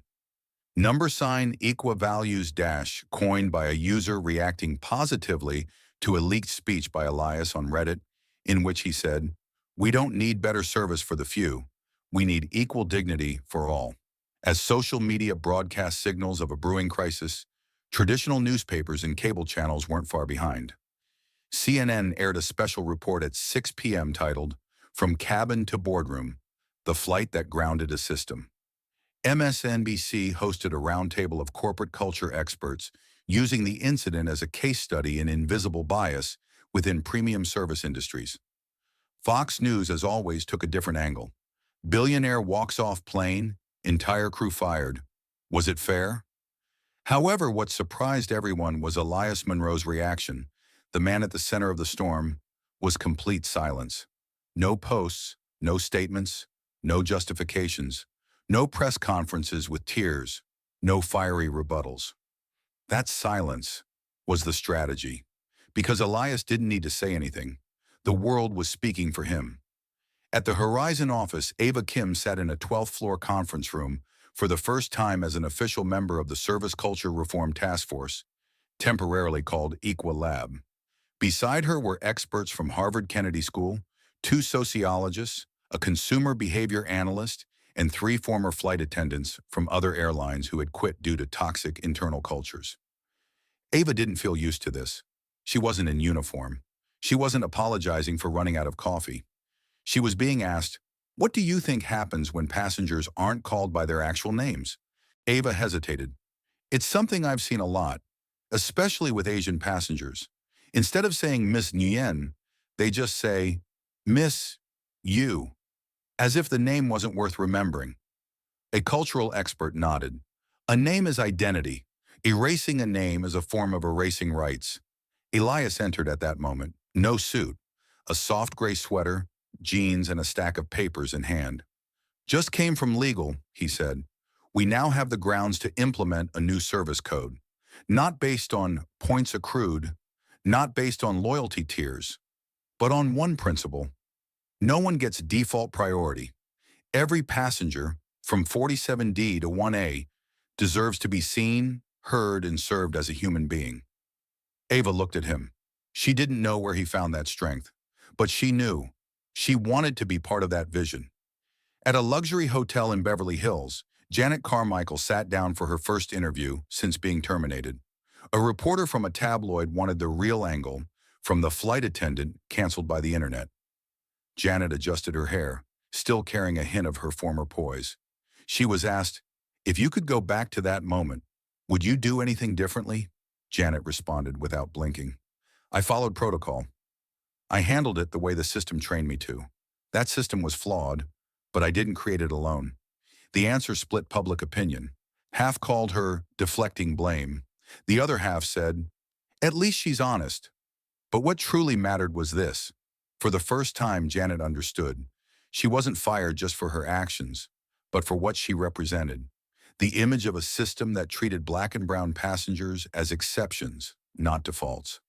#Equavalues dash, coined by a user reacting positively to a leaked speech by Elias on Reddit, in which he said, "We don't need better service for the few. We need equal dignity for all." As social media broadcast signals of a brewing crisis, traditional newspapers and cable channels weren't far behind. CNN aired a special report at 6 p.m. titled, "From Cabin to Boardroom, the Flight That Grounded a System." MSNBC hosted a roundtable of corporate culture experts using the incident as a case study in invisible bias within premium service industries. Fox News, as always, took a different angle. Billionaire walks off plane, entire crew fired. Was it fair? However, what surprised everyone was Elias Monroe's reaction. The man at the center of the storm was complete silence. No posts, no statements, no justifications, no press conferences with tears, no fiery rebuttals. That silence was the strategy. Because Elias didn't need to say anything, the world was speaking for him. At the Horizon office, Ava Kim sat in a 12th floor conference room for the first time as an official member of the Service Culture Reform Task Force, temporarily called Equalab. Beside her were experts from Harvard Kennedy School, 2 sociologists, a consumer behavior analyst, and 3 former flight attendants from other airlines who had quit due to toxic internal cultures. Ava didn't feel used to this. She wasn't in uniform. She wasn't apologizing for running out of coffee. She was being asked, "What do you think happens when passengers aren't called by their actual names?" Ava hesitated. "It's something I've seen a lot, especially with Asian passengers. Instead of saying Miss Nguyen, they just say, 'Miss You,' as if the name wasn't worth remembering." A cultural expert nodded. "A name is identity. Erasing a name is a form of erasing rights." Elias entered at that moment, no suit, a soft gray sweater, jeans, and a stack of papers in hand. "Just came from legal," he said. "We now have the grounds to implement a new service code, not based on points accrued, not based on loyalty tiers, but on one principle. No one gets default priority. Every passenger, from 47D to 1A, deserves to be seen, heard, and served as a human being." Ava looked at him. She didn't know where he found that strength, but she knew. She wanted to be part of that vision. At a luxury hotel in Beverly Hills, Janet Carmichael sat down for her first interview since being terminated. A reporter from a tabloid wanted the real angle from the flight attendant canceled by the internet. Janet adjusted her hair, still carrying a hint of her former poise. She was asked, "If you could go back to that moment, would you do anything differently?" Janet responded without blinking. "I followed protocol. I handled it the way the system trained me to. That system was flawed, but I didn't create it alone." The answer split public opinion. Half called her deflecting blame. The other half said, "At least she's honest." But what truly mattered was this. For the first time, Janet understood. She wasn't fired just for her actions, but for what she represented. The image of a system that treated black and brown passengers as exceptions, not defaults.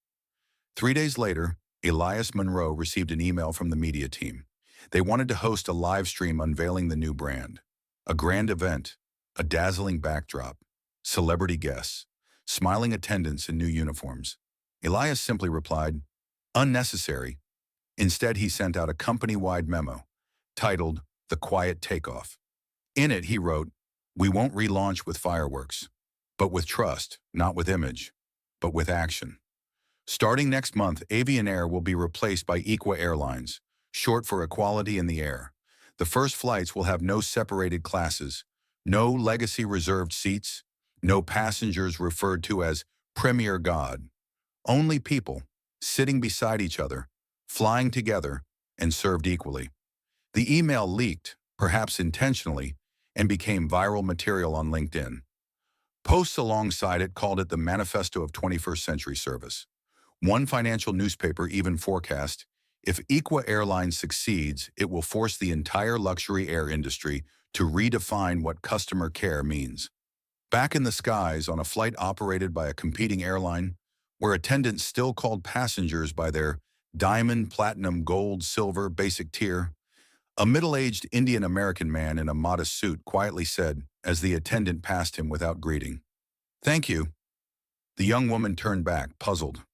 3 days later, Elias Monroe received an email from the media team. They wanted to host a live stream unveiling the new brand. A grand event, a dazzling backdrop, celebrity guests, smiling attendants in new uniforms. Elias simply replied, "Unnecessary." Instead, he sent out a company-wide memo titled "The Quiet Takeoff." In it, he wrote, "We won't relaunch with fireworks, but with trust, not with image, but with action." Starting next month, Avian will be replaced by Equa Airlines, short for Equality in the Air. The first flights will have no separated classes, no legacy reserved seats, no passengers referred to as Premier God. Only people, sitting beside each other, flying together, and served equally. The email leaked, perhaps intentionally, and became viral material on LinkedIn. Posts alongside it called it the Manifesto of 21st Century Service. One financial newspaper even forecast, if Equa Airlines succeeds, it will force the entire luxury air industry to redefine what customer care means. Back in the skies, on a flight operated by a competing airline, where attendants still called passengers by their diamond, platinum, gold, silver, basic tier, a middle-aged Indian-American man in a modest suit quietly said, as the attendant passed him without greeting, "Thank you." The young woman turned back, puzzled.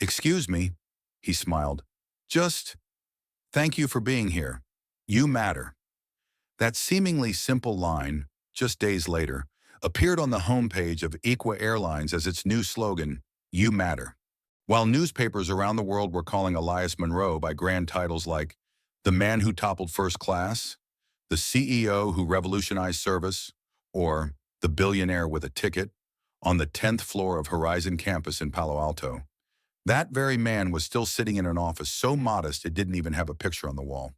"Excuse me," he smiled. "Just thank you for being here. You matter." That seemingly simple line, just days later, appeared on the homepage of Equa Airlines as its new slogan, "You matter." While newspapers around the world were calling Elias Monroe by grand titles like "The Man Who Toppled First Class," "The CEO Who Revolutionized Service," or "The Billionaire with a Ticket," on the 10th floor of Horizon campus in Palo Alto, that very man was still sitting in an office so modest it didn't even have a picture on the wall.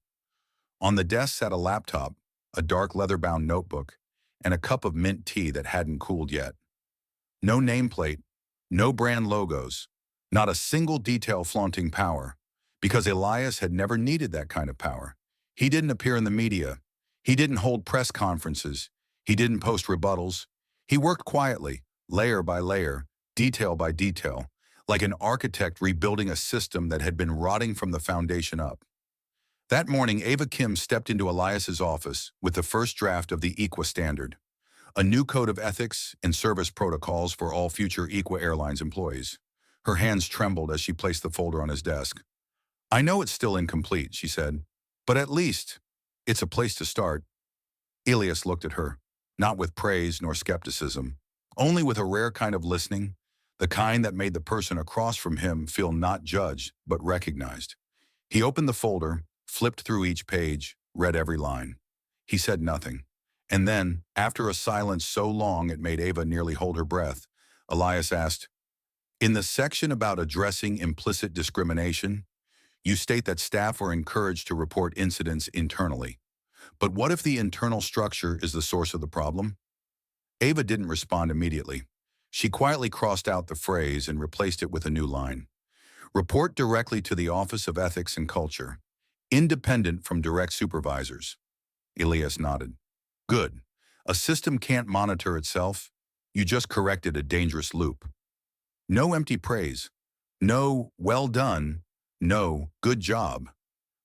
On the desk sat a laptop, a dark leather-bound notebook, and a cup of mint tea that hadn't cooled yet. No nameplate, no brand logos, not a single detail flaunting power, because Elias had never needed that kind of power. He didn't appear in the media. He didn't hold press conferences. He didn't post rebuttals. He worked quietly, layer by layer, detail by detail, like an architect rebuilding a system that had been rotting from the foundation up. That morning, Ava Kim stepped into Elias's office with the first draft of the Equa Standard, a new code of ethics and service protocols for all future Equa Airlines employees. Her hands trembled as she placed the folder on his desk. "I know it's still incomplete," she said, "but at least it's a place to start." Elias looked at her, not with praise nor skepticism, only with a rare kind of listening, the kind that made the person across from him feel not judged, but recognized. He opened the folder, flipped through each page, read every line. He said nothing. And then, after a silence so long it made Ava nearly hold her breath, Elias asked, "In the section about addressing implicit discrimination, you state that staff are encouraged to report incidents internally. But what if the internal structure is the source of the problem?" Ava didn't respond immediately. She quietly crossed out the phrase and replaced it with a new line. "Report directly to the Office of Ethics and Culture, independent from direct supervisors." Elias nodded. "Good. A system can't monitor itself. You just corrected a dangerous loop." No empty praise. No, "well done." No, "good job."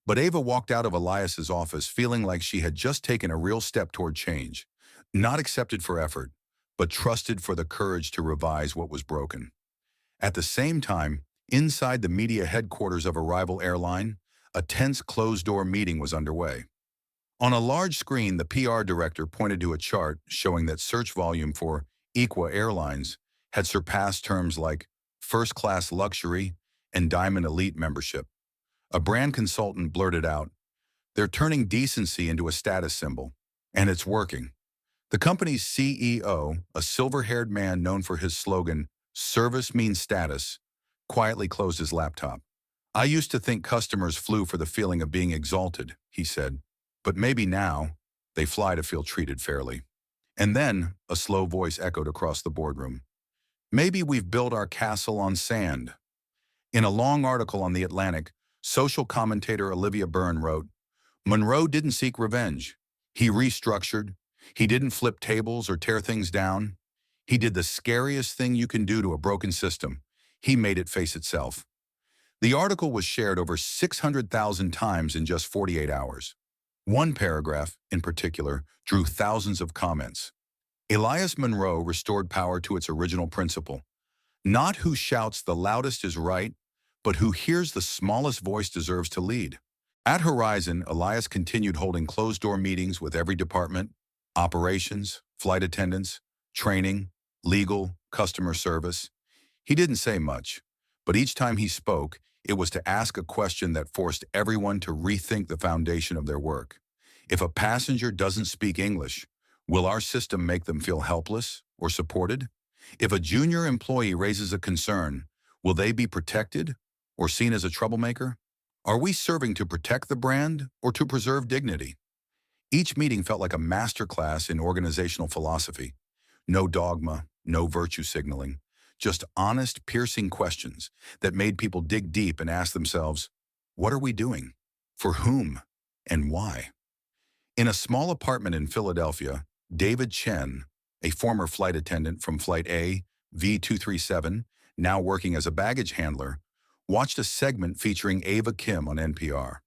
But Ava walked out of Elias's office feeling like she had just taken a real step toward change, not accepted for effort, but trusted for the courage to revise what was broken. At the same time, inside the media headquarters of a rival airline, a tense closed-door meeting was underway. On a large screen, the PR director pointed to a chart showing that search volume for Equa Airlines had surpassed terms like first-class luxury and diamond elite membership. A brand consultant blurted out, "They're turning decency into a status symbol, and it's working." The company's CEO, a silver-haired man known for his slogan, "Service means status," quietly closed his laptop. "I used to think customers flew for the feeling of being exalted," he said. "But maybe now, they fly to feel treated fairly." And then, a slow voice echoed across the boardroom. "Maybe we've built our castle on sand." In a long article on The Atlantic, social commentator Olivia Byrne wrote, "Monroe didn't seek revenge. He restructured. He didn't flip tables or tear things down. He did the scariest thing you can do to a broken system. He made it face itself." The article was shared over 600,000 times in just 48 hours. One paragraph, in particular, drew thousands of comments. Elias Monroe restored power to its original principle. Not who shouts the loudest is right, but who hears the smallest voice deserves to lead. At Horizon, Elias continued holding closed-door meetings with every department: operations, flight attendants, training, legal, customer service. He didn't say much, but each time he spoke, it was to ask a question that forced everyone to rethink the foundation of their work. If a passenger doesn't speak English, will our system make them feel helpless or supported? If a junior employee raises a concern, will they be protected or seen as a troublemaker? Are we serving to protect the brand or to preserve dignity? Each meeting felt like a masterclass in organizational philosophy. No dogma, no virtue signaling, just honest, piercing questions that made people dig deep and ask themselves, what are we doing? For whom? And why? In a small apartment in Philadelphia, David Chen, a former flight attendant from Flight A, V237, now working as a baggage handler, watched a segment featuring Ava Kim on NPR.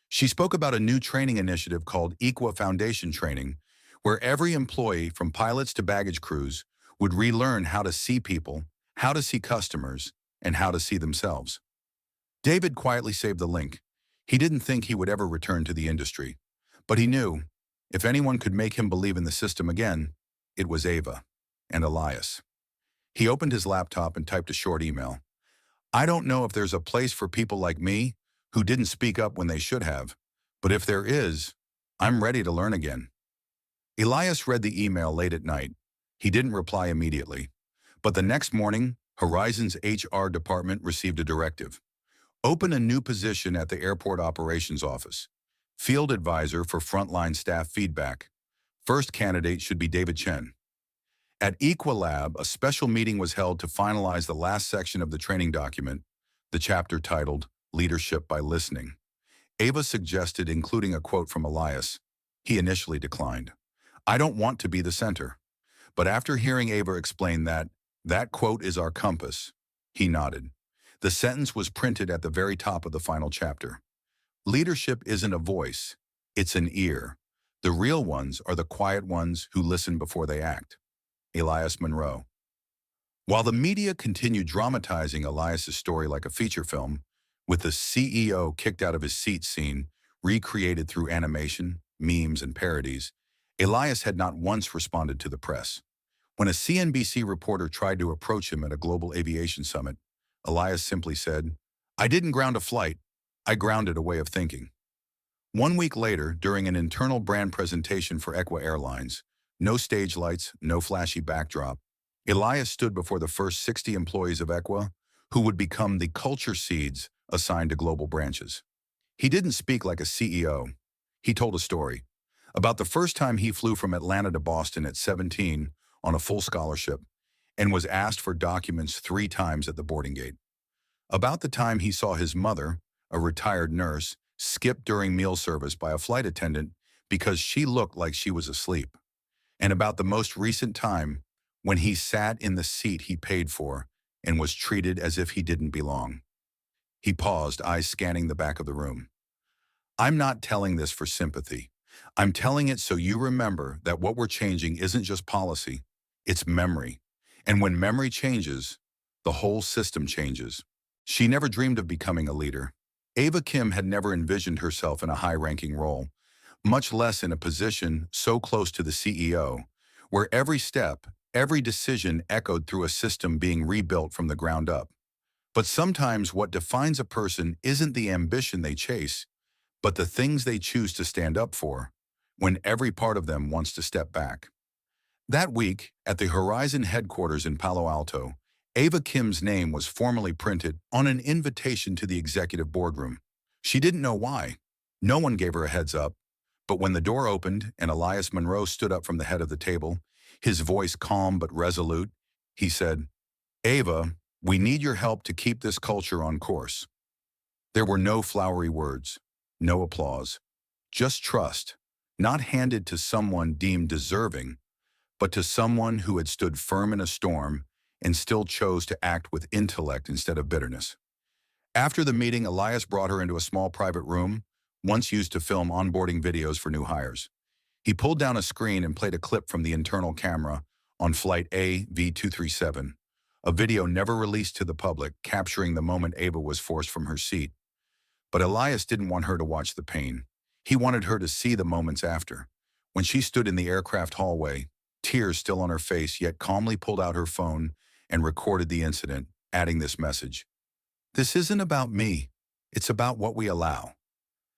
She spoke about a new training initiative called Equa Foundation Training, where every employee, from pilots to baggage crews, would relearn how to see people, how to see customers, and how to see themselves. David quietly saved the link. He didn't think he would ever return to the industry, but he knew if anyone could make him believe in the system again, it was Ava and Elias. He opened his laptop and typed a short email. I don't know if there's a place for people like me who didn't speak up when they should have, but if there is, I'm ready to learn again. Elias read the email late at night. He didn't reply immediately, but the next morning, Horizon's HR department received a directive. Open a new position at the airport operations office. Field advisor for frontline staff feedback. First candidate should be David Chen. At Equalab, a special meeting was held to finalize the last section of the training document, the chapter titled Leadership by Listening. Ava suggested including a quote from Elias. He initially declined. I don't want to be the center. But after hearing Ava explain that quote is our compass, he nodded. The sentence was printed at the very top of the final chapter. Leadership isn't a voice, it's an ear. The real ones are the quiet ones who listen before they act. Elias Monroe. While the media continued dramatizing Elias's story like a feature film, with the CEO kicked out of his seat scene, recreated through animation, memes, and parodies, Elias had not once responded to the press. When a CNBC reporter tried to approach him at a global aviation summit, Elias simply said, I didn't ground a flight, I grounded a way of thinking. 1 week later, during an internal brand presentation for Equa Airlines, no stage lights, no flashy backdrop, Elias stood before the first 60 employees of Equa, who would become the culture seeds assigned to global branches. He didn't speak like a CEO. He told a story about the first time he flew from Atlanta to Boston at 17 on a full scholarship and was asked for documents 3 times at the boarding gate. About the time he saw his mother, a retired nurse, skipped during meal service by a flight attendant because she looked like she was asleep. And about the most recent time when he sat in the seat he paid for and was treated as if he didn't belong. He paused, eyes scanning the back of the room. I'm not telling this for sympathy. I'm telling it so you remember that what we're changing isn't just policy, it's memory. And when memory changes, the whole system changes. She never dreamed of becoming a leader. Ava Kim had never envisioned herself in a high-ranking role, much less in a position so close to the CEO, where every step, every decision echoed through a system being rebuilt from the ground up. But sometimes what defines a person isn't the ambition they chase, but the things they choose to stand up for, when every part of them wants to step back. That week, at the Horizon headquarters in Palo Alto, Ava Kim's name was formally printed on an invitation to the executive boardroom. She didn't know why. No one gave her a heads up. But when the door opened and Elias Monroe stood up from the head of the table, his voice calm but resolute, he said, Ava, we need your help to keep this culture on course. There were no flowery words, no applause, just trust, not handed to someone deemed deserving, but to someone who had stood firm in a storm and still chose to act with intellect instead of bitterness. After the meeting, Elias brought her into a small private room once used to film onboarding videos for new hires. He pulled down a screen and played a clip from the internal camera on flight AV237, a video never released to the public capturing the moment Ava was forced from her seat. But Elias didn't want her to watch the pain. He wanted her to see the moments after. When she stood in the aircraft hallway, tears still on her face, yet calmly pulled out her phone and recorded the incident, adding this message. "This isn't about me. It's about what we allow.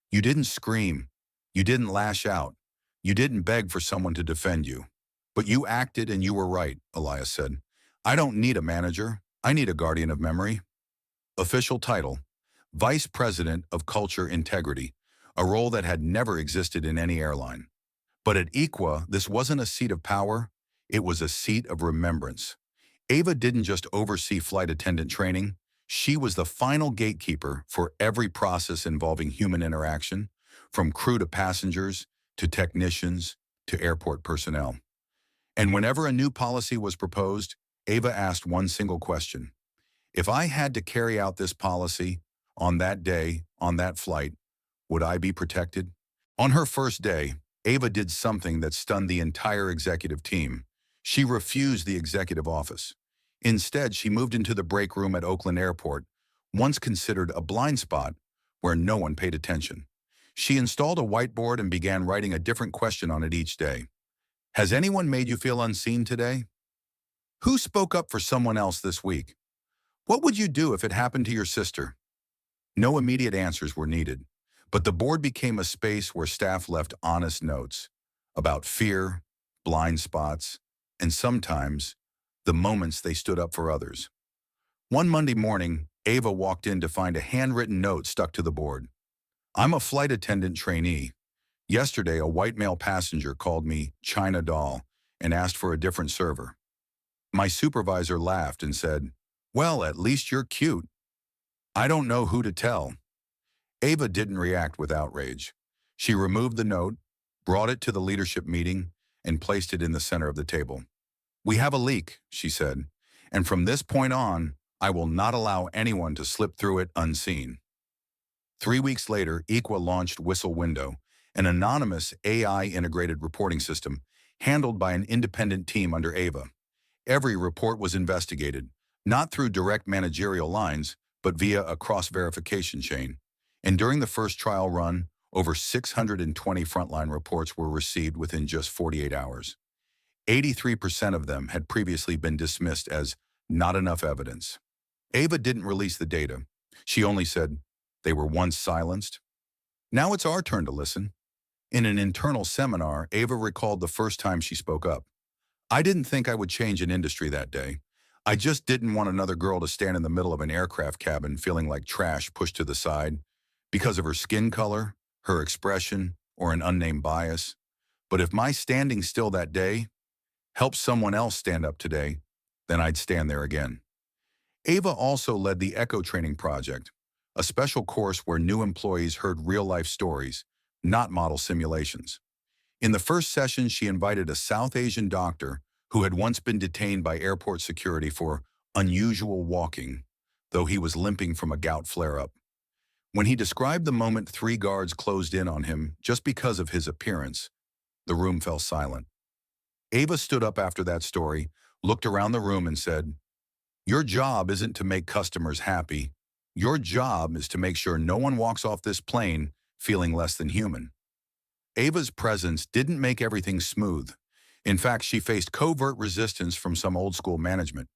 You didn't scream. You didn't lash out. You didn't beg for someone to defend you. But you acted and you were right," Elias said. "I don't need a manager. I need a guardian of memory." Official title: Vice President of Culture Integrity, a role that had never existed in any airline. But at Equa, this wasn't a seat of power, it was a seat of remembrance. Ava didn't just oversee flight attendant training, she was the final gatekeeper for every process involving human interaction, from crew to passengers, to technicians, to airport personnel. And whenever a new policy was proposed, Ava asked one single question. If I had to carry out this policy, on that day, on that flight, would I be protected? On her first day, Ava did something that stunned the entire executive team. She refused the executive office. Instead, she moved into the break room at Oakland Airport, once considered a blind spot where no one paid attention. She installed a whiteboard and began writing a different question on it each day. Has anyone made you feel unseen today? Who spoke up for someone else this week? What would you do if it happened to your sister? No immediate answers were needed, but the board became a space where staff left honest notes about fear, blind spots, and sometimes the moments they stood up for others. One Monday morning, Ava walked in to find a handwritten note stuck to the board. I'm a flight attendant trainee. Yesterday, a white male passenger called me China doll and asked for a different server. My supervisor laughed and said, well, at least you're cute. I don't know who to tell. Ava didn't react with outrage. She removed the note, brought it to the leadership meeting, and placed it in the center of the table. We have a leak, she said, and from this point on, I will not allow anyone to slip through it unseen. 3 weeks later, Equa launched Whistle Window, an anonymous AI-integrated reporting system handled by an independent team under Ava. Every report was investigated, not through direct managerial lines, but via a cross-verification chain. And during the first trial run, over 620 frontline reports were received within just 48 hours. 83% of them had previously been dismissed as not enough evidence. Ava didn't release the data. She only said, they were once silenced. Now it's our turn to listen. In an internal seminar, Ava recalled the first time she spoke up. I didn't think I would change an industry that day. I just didn't want another girl to stand in the middle of an aircraft cabin feeling like trash pushed to the side because of her skin color, her expression, or an unnamed bias. But if my standing still that day helps someone else stand up today, then I'd stand there again. Ava also led the Echo Training Project, a special course where new employees heard real-life stories, not model simulations. In the first session, she invited a South Asian doctor who had once been detained by airport security for unusual walking, though he was limping from a gout flare-up. When he described the moment 3 guards closed in on him just because of his appearance, the room fell silent. Ava stood up after that story, looked around the room and said, your job isn't to make customers happy. Your job is to make sure no one walks off this plane feeling less than human. Ava's presence didn't make everything smooth. In fact, she faced covert resistance from some old-school management,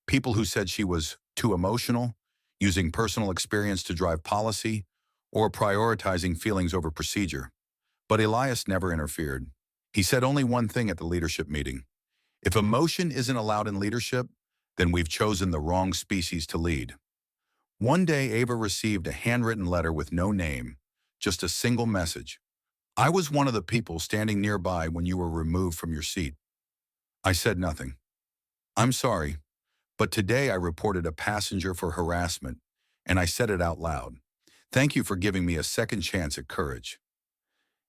people who said she was too emotional, using personal experience to drive policy, or prioritizing feelings over procedure. But Elias never interfered. He said only one thing at the leadership meeting. If emotion isn't allowed in leadership, then we've chosen the wrong species to lead. One day, Ava received a handwritten letter with no name, just a single message. I was one of the people standing nearby when you were removed from your seat. I said nothing. I'm sorry, but today I reported a passenger for harassment, and I said it out loud. Thank you for giving me a second chance at courage.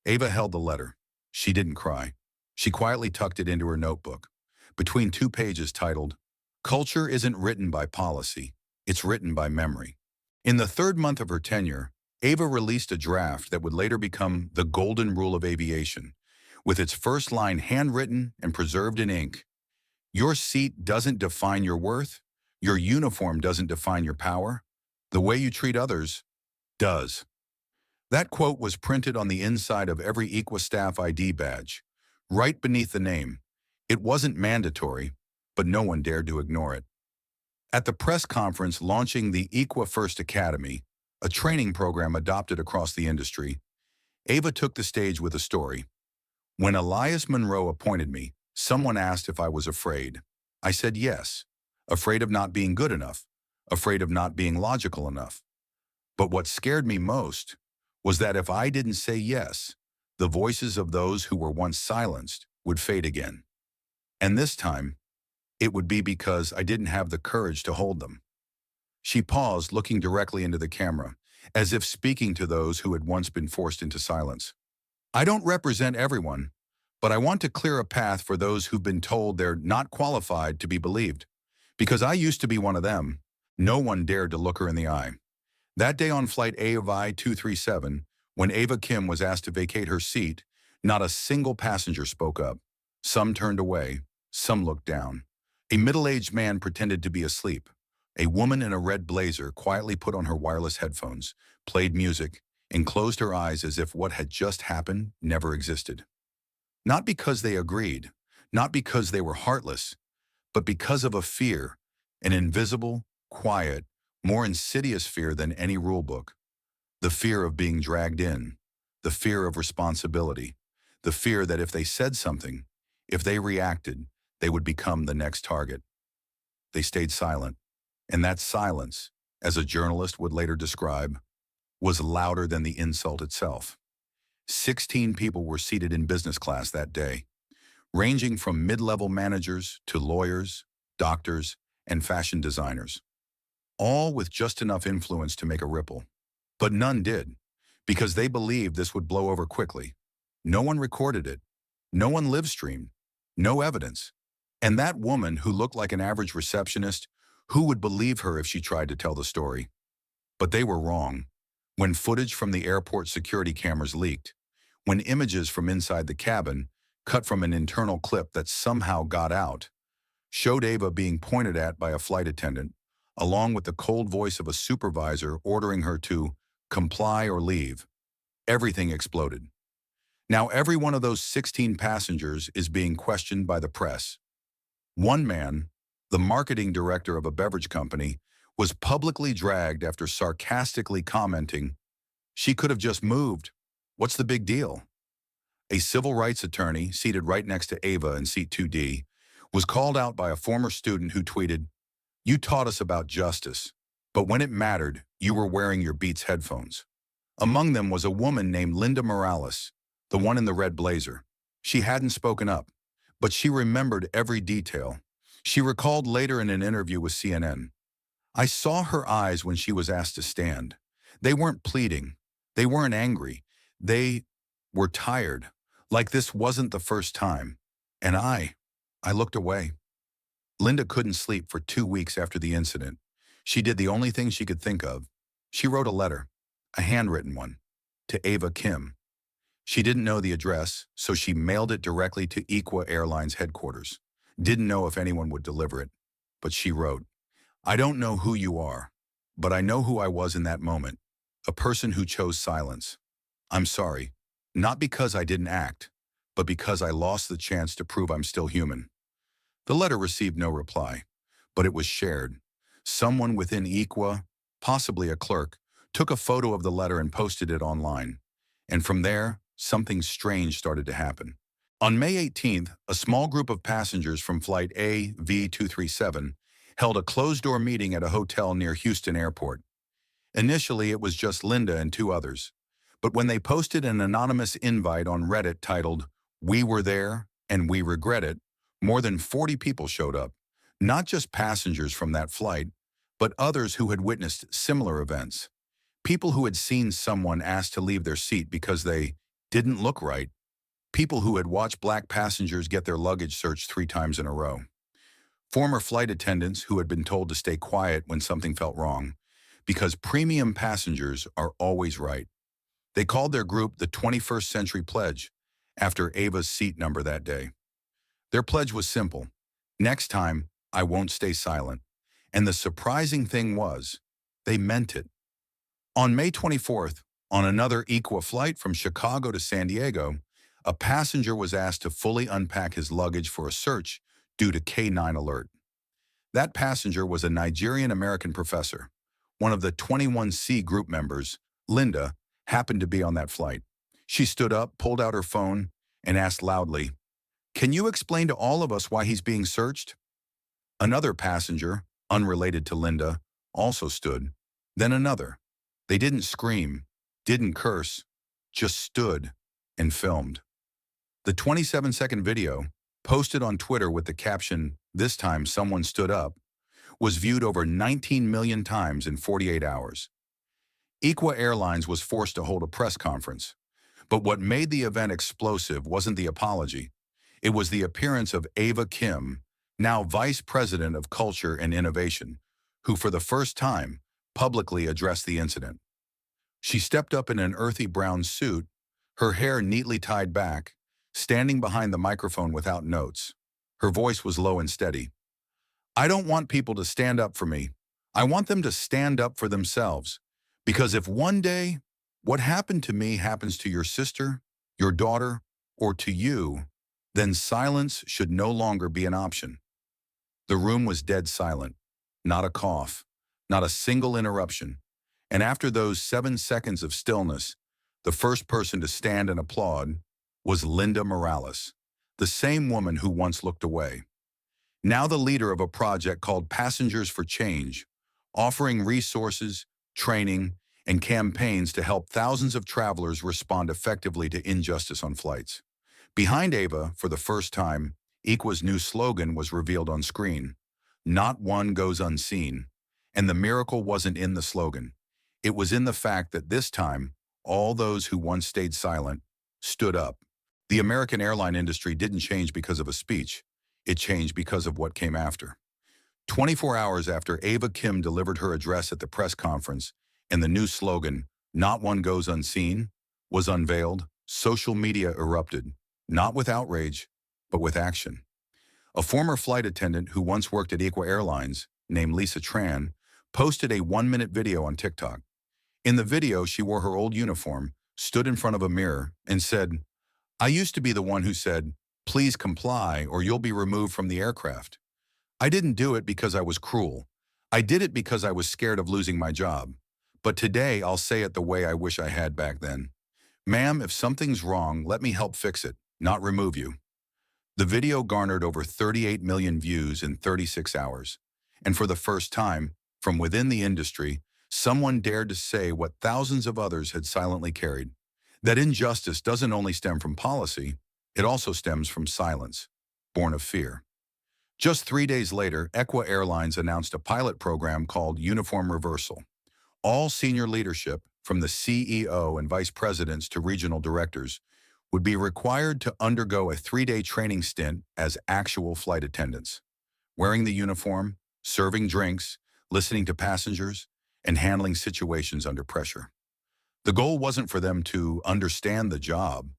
Ava held the letter. She didn't cry. She quietly tucked it into her notebook, between 2 pages titled, Culture isn't written by policy, it's written by memory. In the 3rd month of her tenure, Ava released a draft that would later become the golden rule of aviation, with its first line handwritten and preserved in ink. Your seat doesn't define your worth. Your uniform doesn't define your power. The way you treat others does. That quote was printed on the inside of every Equa staff ID badge, right beneath the name. It wasn't mandatory, but no one dared to ignore it. At the press conference launching the Equa First Academy, a training program adopted across the industry, Ava took the stage with a story. When Elias Monroe appointed me, someone asked if I was afraid. I said yes, afraid of not being good enough, afraid of not being logical enough. But what scared me most was that if I didn't say yes, the voices of those who were once silenced would fade again. And this time, it would be because I didn't have the courage to hold them. She paused, looking directly into the camera, as if speaking to those who had once been forced into silence. I don't represent everyone, but I want to clear a path for those who've been told they're not qualified to be believed. Because I used to be one of them, no one dared to look her in the eye. That day on Flight AVI 237, when Ava Kim was asked to vacate her seat, not a single passenger spoke up. Some turned away, some looked down. A middle-aged man pretended to be asleep. A woman in a red blazer quietly put on her wireless headphones, played music, and closed her eyes as if what had just happened never existed. Not because they agreed, not because they were heartless, but because of a fear, an invisible, quiet, more insidious fear than any rulebook. The fear of being dragged in, the fear of responsibility, the fear that if they said something, if they reacted, they would become the next target. They stayed silent, and that silence, as a journalist would later describe, was louder than the insult itself. 16 people were seated in business class that day, ranging from mid-level managers to lawyers, doctors, and fashion designers, all with just enough influence to make a ripple. But none did, because they believed this would blow over quickly. No one recorded it. No one live-streamed. No evidence. And that woman who looked like an average receptionist, who would believe her if she tried to tell the story? But they were wrong. When footage from the airport security cameras leaked, when images from inside the cabin, cut from an internal clip that somehow got out, showed Ava being pointed at by a flight attendant, along with the cold voice of a supervisor ordering her to comply or leave, everything exploded. Now every one of those 16 passengers is being questioned by the press. One man, the marketing director of a beverage company, was publicly dragged after sarcastically commenting, "She could have just moved. What's the big deal?" A civil rights attorney, seated right next to Ava in seat 2D, was called out by a former student who tweeted, "You taught us about justice, but when it mattered, you were wearing your Beats headphones." Among them was a woman named Linda Morales, the one in the red blazer. She hadn't spoken up, but she remembered every detail. She recalled later in an interview with CNN, "I saw her eyes when she was asked to stand. They weren't pleading. They weren't angry. They were tired, like this wasn't the first time. And I looked away." Linda couldn't sleep for 2 weeks after the incident. She did the only thing she could think of. She wrote a letter, a handwritten one, to Ava Kim. She didn't know the address, so she mailed it directly to Equa Airlines headquarters. Didn't know if anyone would deliver it, but she wrote, "I don't know who you are, but I know who I was in that moment, a person who chose silence. I'm sorry, not because I didn't act, but because I lost the chance to prove I'm still human." The letter received no reply, but it was shared. Someone within Equa, possibly a clerk, took a photo of the letter and posted it online. And from there, something strange started to happen. On May 18th, a small group of passengers from Flight AV237 held a closed-door meeting at a hotel near Houston Airport. Initially, it was just Linda and 2 others. But when they posted an anonymous invite on Reddit titled, "We were there and we regret it," more than 40 people showed up. Not just passengers from that flight, but others who had witnessed similar events. People who had seen someone asked to leave their seat because they didn't look right. People who had watched black passengers get their luggage searched 3 times in a row. Former flight attendants who had been told to stay quiet when something felt wrong. Because premium passengers are always right. They called their group the 21st Century Pledge after Ava's seat number that day. Their pledge was simple. Next time, I won't stay silent. And the surprising thing was, they meant it. On May 24th, on another Equa flight from Chicago to San Diego, a passenger was asked to fully unpack his luggage for a search due to K9 alert. That passenger was a Nigerian-American professor. One of the 21C group members, Linda, happened to be on that flight. She stood up, pulled out her phone, and asked loudly, "Can you explain to all of us why he's being searched?" Another passenger, unrelated to Linda, also stood. Then another. They didn't scream, didn't curse, just stood and filmed. The 27-second video, posted on Twitter with the caption, "This time someone stood up," was viewed over 19 million times in 48 hours. Equa Airlines was forced to hold a press conference. But what made the event explosive wasn't the apology. It was the appearance of Ava Kim, now Vice President of Culture and Innovation, who for the first time publicly addressed the incident. She stepped up in an earthy brown suit, her hair neatly tied back, standing behind the microphone without notes. Her voice was low and steady. "I don't want people to stand up for me. I want them to stand up for themselves. Because if one day what happened to me happens to your sister, your daughter, or to you, then silence should no longer be an option." The room was dead silent. Not a cough, not a single interruption. And after those 7 seconds of stillness, the first person to stand and applaud was Linda Morales, the same woman who once looked away. Now the leader of a project called Passengers for Change, offering resources, training, and campaigns to help thousands of travelers respond effectively to injustice on flights. Behind Ava, for the first time, Equa's new slogan was revealed on screen. Not one goes unseen. And the miracle wasn't in the slogan. It was in the fact that this time, all those who once stayed silent stood up. The American airline industry didn't change because of a speech. It changed because of what came after. 24 hours after Ava Kim delivered her address at the press conference and the new slogan, "Not one goes unseen," was unveiled, social media erupted, not with outrage, but with action. A former flight attendant who once worked at Equa Airlines, named Lisa Tran, posted a 1-minute video on TikTok. In the video, she wore her old uniform, stood in front of a mirror, and said, "I used to be the one who said, 'Please comply or you'll be removed from the aircraft.' I didn't do it because I was cruel. I did it because I was scared of losing my job. But today I'll say it the way I wish I had back then. Ma'am, if something's wrong, let me help fix it, not remove you." The video garnered over 38 million views in 36 hours. And for the first time, from within the industry, someone dared to say what thousands of others had silently carried. That injustice doesn't only stem from policy, it also stems from silence, born of fear. Just 3 days later, Equa Airlines announced a pilot program called Uniform Reversal. All senior leadership, from the CEO and vice presidents to regional directors, would be required to undergo a 3-day training stint as actual flight attendants, wearing the uniform, serving drinks, listening to passengers, and handling situations under pressure. The goal wasn't for them to understand the job,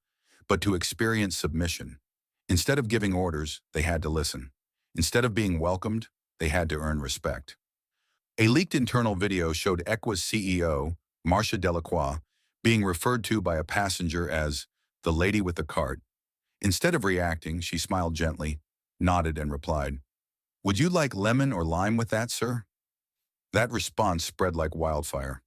but to experience submission. Instead of giving orders, they had to listen. Instead of being welcomed, they had to earn respect. A leaked internal video showed Equa's CEO, Marcia Delacroix, being referred to by a passenger as the lady with the cart. Instead of reacting, she smiled gently, nodded, and replied, "Would you like lemon or lime with that, sir?" That response spread like wildfire,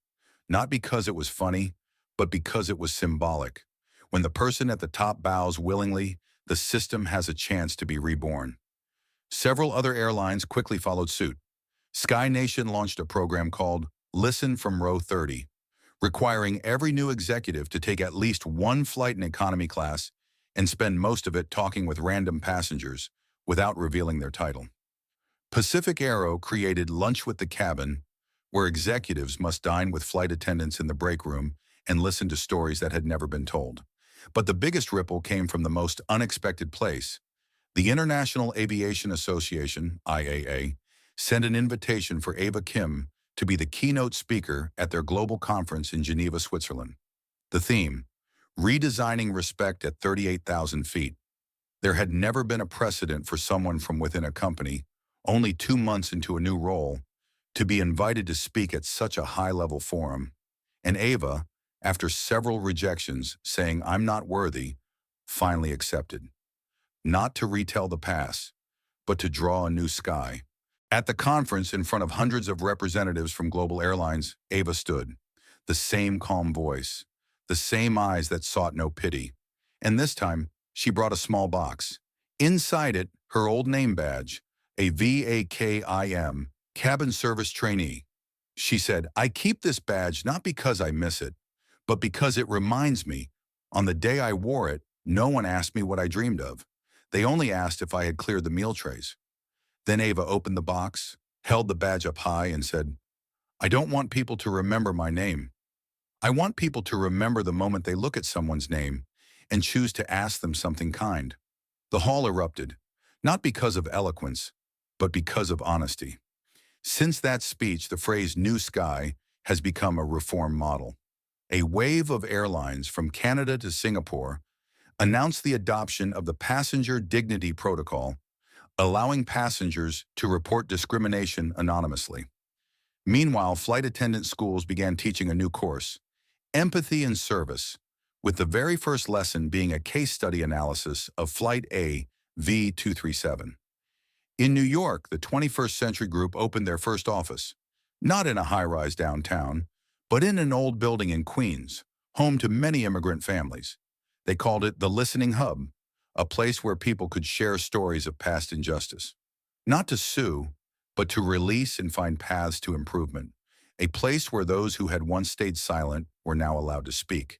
not because it was funny, but because it was symbolic. When the person at the top bows willingly, the system has a chance to be reborn. Several other airlines quickly followed suit. Sky Nation launched a program called Listen from Row 30, requiring every new executive to take at least one flight in economy class and spend most of it talking with random passengers without revealing their title. Pacific Aero created Lunch with the Cabin, where executives must dine with flight attendants in the break room and listen to stories that had never been told. But the biggest ripple came from the most unexpected place. The International Aviation Association, IAA, sent an invitation for Ava Kim to be the keynote speaker at their global conference in Geneva, Switzerland. The theme, redesigning respect at 38,000 feet. There had never been a precedent for someone from within a company, only 2 months into a new role, to be invited to speak at such a high-level forum. And Ava, after several rejections saying I'm not worthy, finally accepted. Not to retell the past, but to draw a new sky. At the conference, in front of hundreds of representatives from global airlines, Ava stood. The same calm voice, the same eyes that sought no pity. And this time, she brought a small box. Inside it, her old name badge, a VAKIM, cabin service trainee. She said, I keep this badge not because I miss it, but because it reminds me, on the day I wore it, no one asked me what I dreamed of. They only asked if I had cleared the meal trays. Then Ava opened the box, held the badge up high, and said, I don't want people to remember my name. I want people to remember the moment they look at someone's name and choose to ask them something kind. The hall erupted, not because of eloquence, but because of honesty. Since that speech, the phrase "new sky" has become a reform model. A wave of airlines from Canada to Singapore announced the adoption of the Passenger Dignity Protocol, allowing passengers to report discrimination anonymously. Meanwhile, flight attendant schools began teaching a new course, Empathy and Service, with the very first lesson being a case study analysis of Flight A V237. In New York, the 21st Century Group opened their first office, not in a high-rise downtown, but in an old building in Queens, home to many immigrant families. They called it the Listening Hub, a place where people could share stories of past injustice. Not to sue, but to release and find paths to improvement. A place where those who had once stayed silent were now allowed to speak,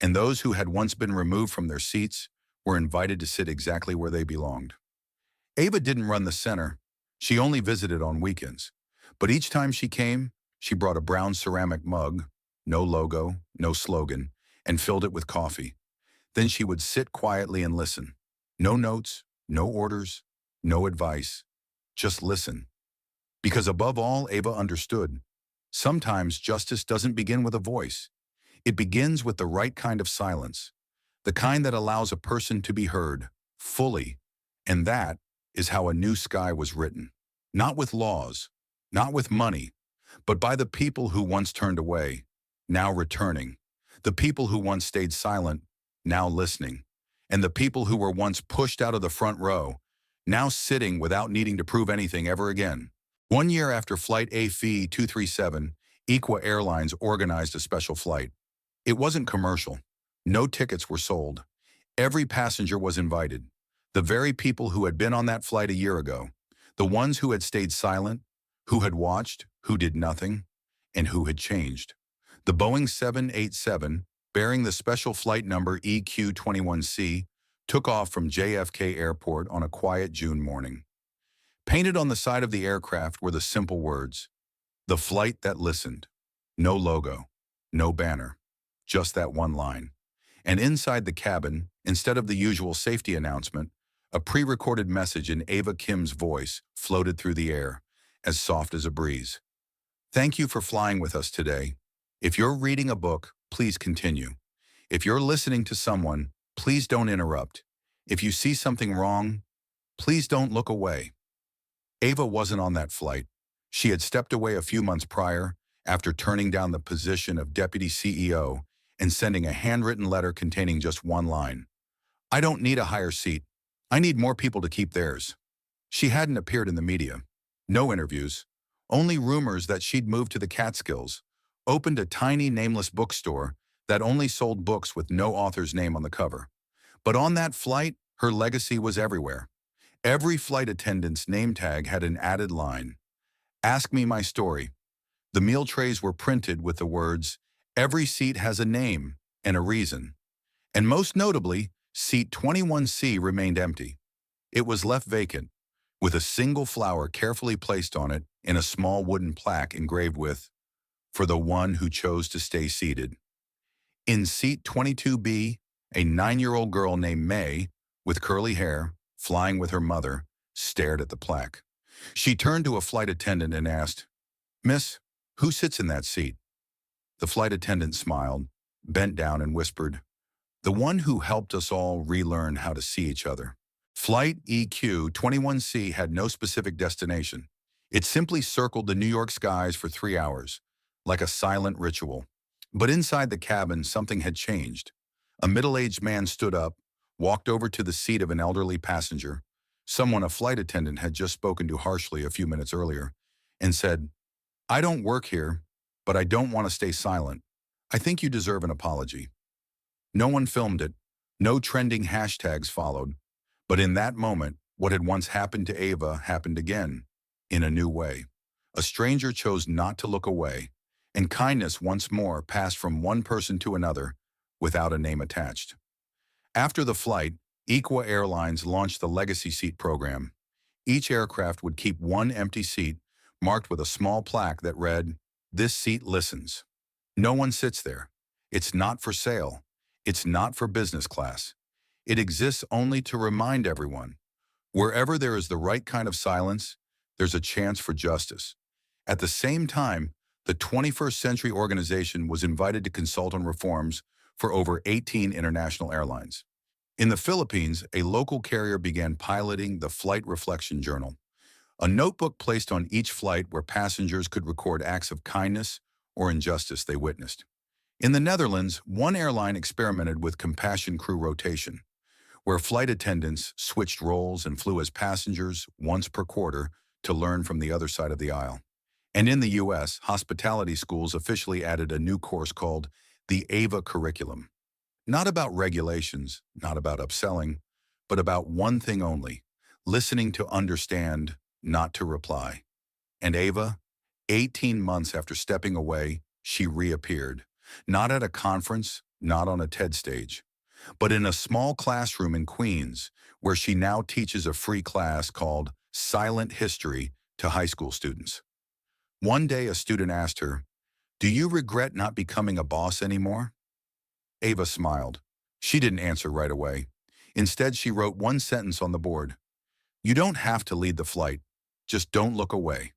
and those who had once been removed from their seats were invited to sit exactly where they belonged. Ava didn't run the center. She only visited on weekends. But each time she came, she brought a brown ceramic mug, no logo, no slogan, and filled it with coffee. Then she would sit quietly and listen. No notes, no orders, no advice. Just listen. Because above all, Ava understood. Sometimes justice doesn't begin with a voice. It begins with the right kind of silence, the kind that allows a person to be heard, fully. And that is how a new sky was written. Not with laws, not with money, but by the people who once turned away, now returning. The people who once stayed silent, now listening. And the people who were once pushed out of the front row, now sitting without needing to prove anything ever again. 1 year after Flight AF237, Equa Airlines organized a special flight. It wasn't commercial. No tickets were sold. Every passenger was invited. The very people who had been on that flight a year ago, the ones who had stayed silent, who had watched, who did nothing, and who had changed. The Boeing 787, bearing the special flight number EQ-21C, took off from JFK Airport on a quiet June morning. Painted on the side of the aircraft were the simple words, "The flight that listened." No logo, no banner, just that one line. And inside the cabin, instead of the usual safety announcement, a pre-recorded message in Ava Kim's voice floated through the air, as soft as a breeze. Thank you for flying with us today. If you're reading a book, please continue. If you're listening to someone, please don't interrupt. If you see something wrong, please don't look away. Ava wasn't on that flight. She had stepped away a few months prior after turning down the position of deputy CEO and sending a handwritten letter containing just one line. I don't need a higher seat. I need more people to keep theirs. She hadn't appeared in the media. No interviews. Only rumors that she'd moved to the Catskills, opened a tiny nameless bookstore that only sold books with no author's name on the cover. But on that flight, her legacy was everywhere. Every flight attendant's name tag had an added line. Ask me my story. The meal trays were printed with the words, every seat has a name and a reason. And most notably, seat 21C remained empty. It was left vacant, with a single flower carefully placed on it in a small wooden plaque engraved with, "For the one who chose to stay seated." In seat 22B, a 9-year-old girl named May, with curly hair, flying with her mother, stared at the plaque. She turned to a flight attendant and asked, "Miss, Who sits in that seat? The flight attendant smiled, bent down and whispered, the one who helped us all relearn how to see each other. Flight EQ-21C had no specific destination. It simply circled the New York skies for 3 hours, like a silent ritual. But inside the cabin, something had changed. A middle-aged man stood up, walked over to the seat of an elderly passenger, someone a flight attendant had just spoken to harshly a few minutes earlier, and said, I don't work here, but I don't want to stay silent. I think you deserve an apology. No one filmed it. No trending hashtags followed. But in that moment, what had once happened to Ava happened again, in a new way. A stranger chose not to look away, and kindness once more passed from one person to another without a name attached. After the flight, Equa Airlines launched the Legacy Seat program. Each aircraft would keep one empty seat marked with a small plaque that read, "This seat listens." No one sits there. It's not for sale. It's not for business class. It exists only to remind everyone, wherever there is the right kind of silence, there's a chance for justice. At the same time, the 21st Century Organization was invited to consult on reforms for over 18 international airlines. In the Philippines, a local carrier began piloting the Flight Reflection Journal, a notebook placed on each flight where passengers could record acts of kindness or injustice they witnessed. In the Netherlands, one airline experimented with compassion crew rotation, where flight attendants switched roles and flew as passengers once per quarter to learn from the other side of the aisle. And in the U.S., hospitality schools officially added a new course called the AVA curriculum. Not about regulations, not about upselling, but about one thing only, listening to understand, not to reply. And Ava, 18 months after stepping away, she reappeared. Not at a conference, not on a TED stage, but in a small classroom in Queens, where she now teaches a free class called Silent History to high school students. One day, a student asked her, "Do you regret not becoming a boss anymore?" Ava smiled. She didn't answer right away. Instead, she wrote one sentence on the board. "You don't have to lead the flight. Just don't look away."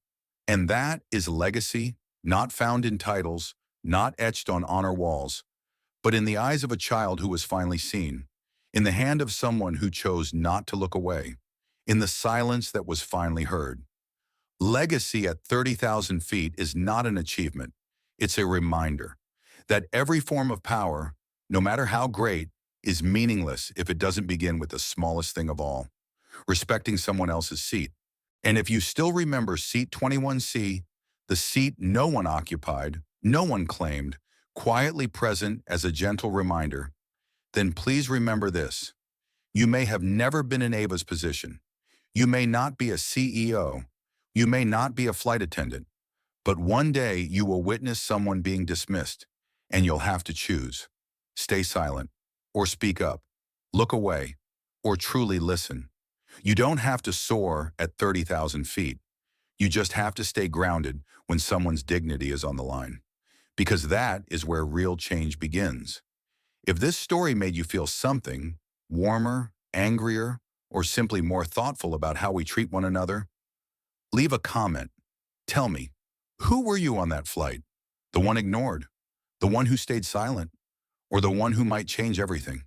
And that is legacy, not found in titles, not etched on honor walls, but in the eyes of a child who was finally seen, in the hand of someone who chose not to look away, in the silence that was finally heard. Legacy at 30,000 feet is not an achievement. It's a reminder that every form of power, no matter how great, is meaningless if it doesn't begin with the smallest thing of all, respecting someone else's seat. And if you still remember seat 21C, the seat no one occupied, no one claimed, quietly present as a gentle reminder, then please remember this. You may have never been in Ava's position. You may not be a CEO. You may not be a flight attendant. But one day you will witness someone being dismissed, and you'll have to choose. Stay silent, or speak up. Look away, or truly listen. You don't have to soar at 30,000 feet. You just have to stay grounded when someone's dignity is on the line. Because that is where real change begins. If this story made you feel something, warmer, angrier, or simply more thoughtful about how we treat one another, leave a comment. Tell me, who were you on that flight? The one ignored? The one who stayed silent? Or the one who might change everything?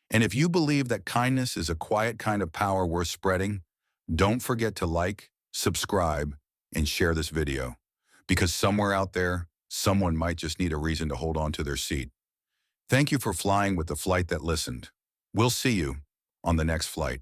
And if you believe that kindness is a quiet kind of power worth spreading, don't forget to like, subscribe, and share this video. Because somewhere out there, someone might just need a reason to hold on to their seat. Thank you for flying with the flight that listened. We'll see you on the next flight.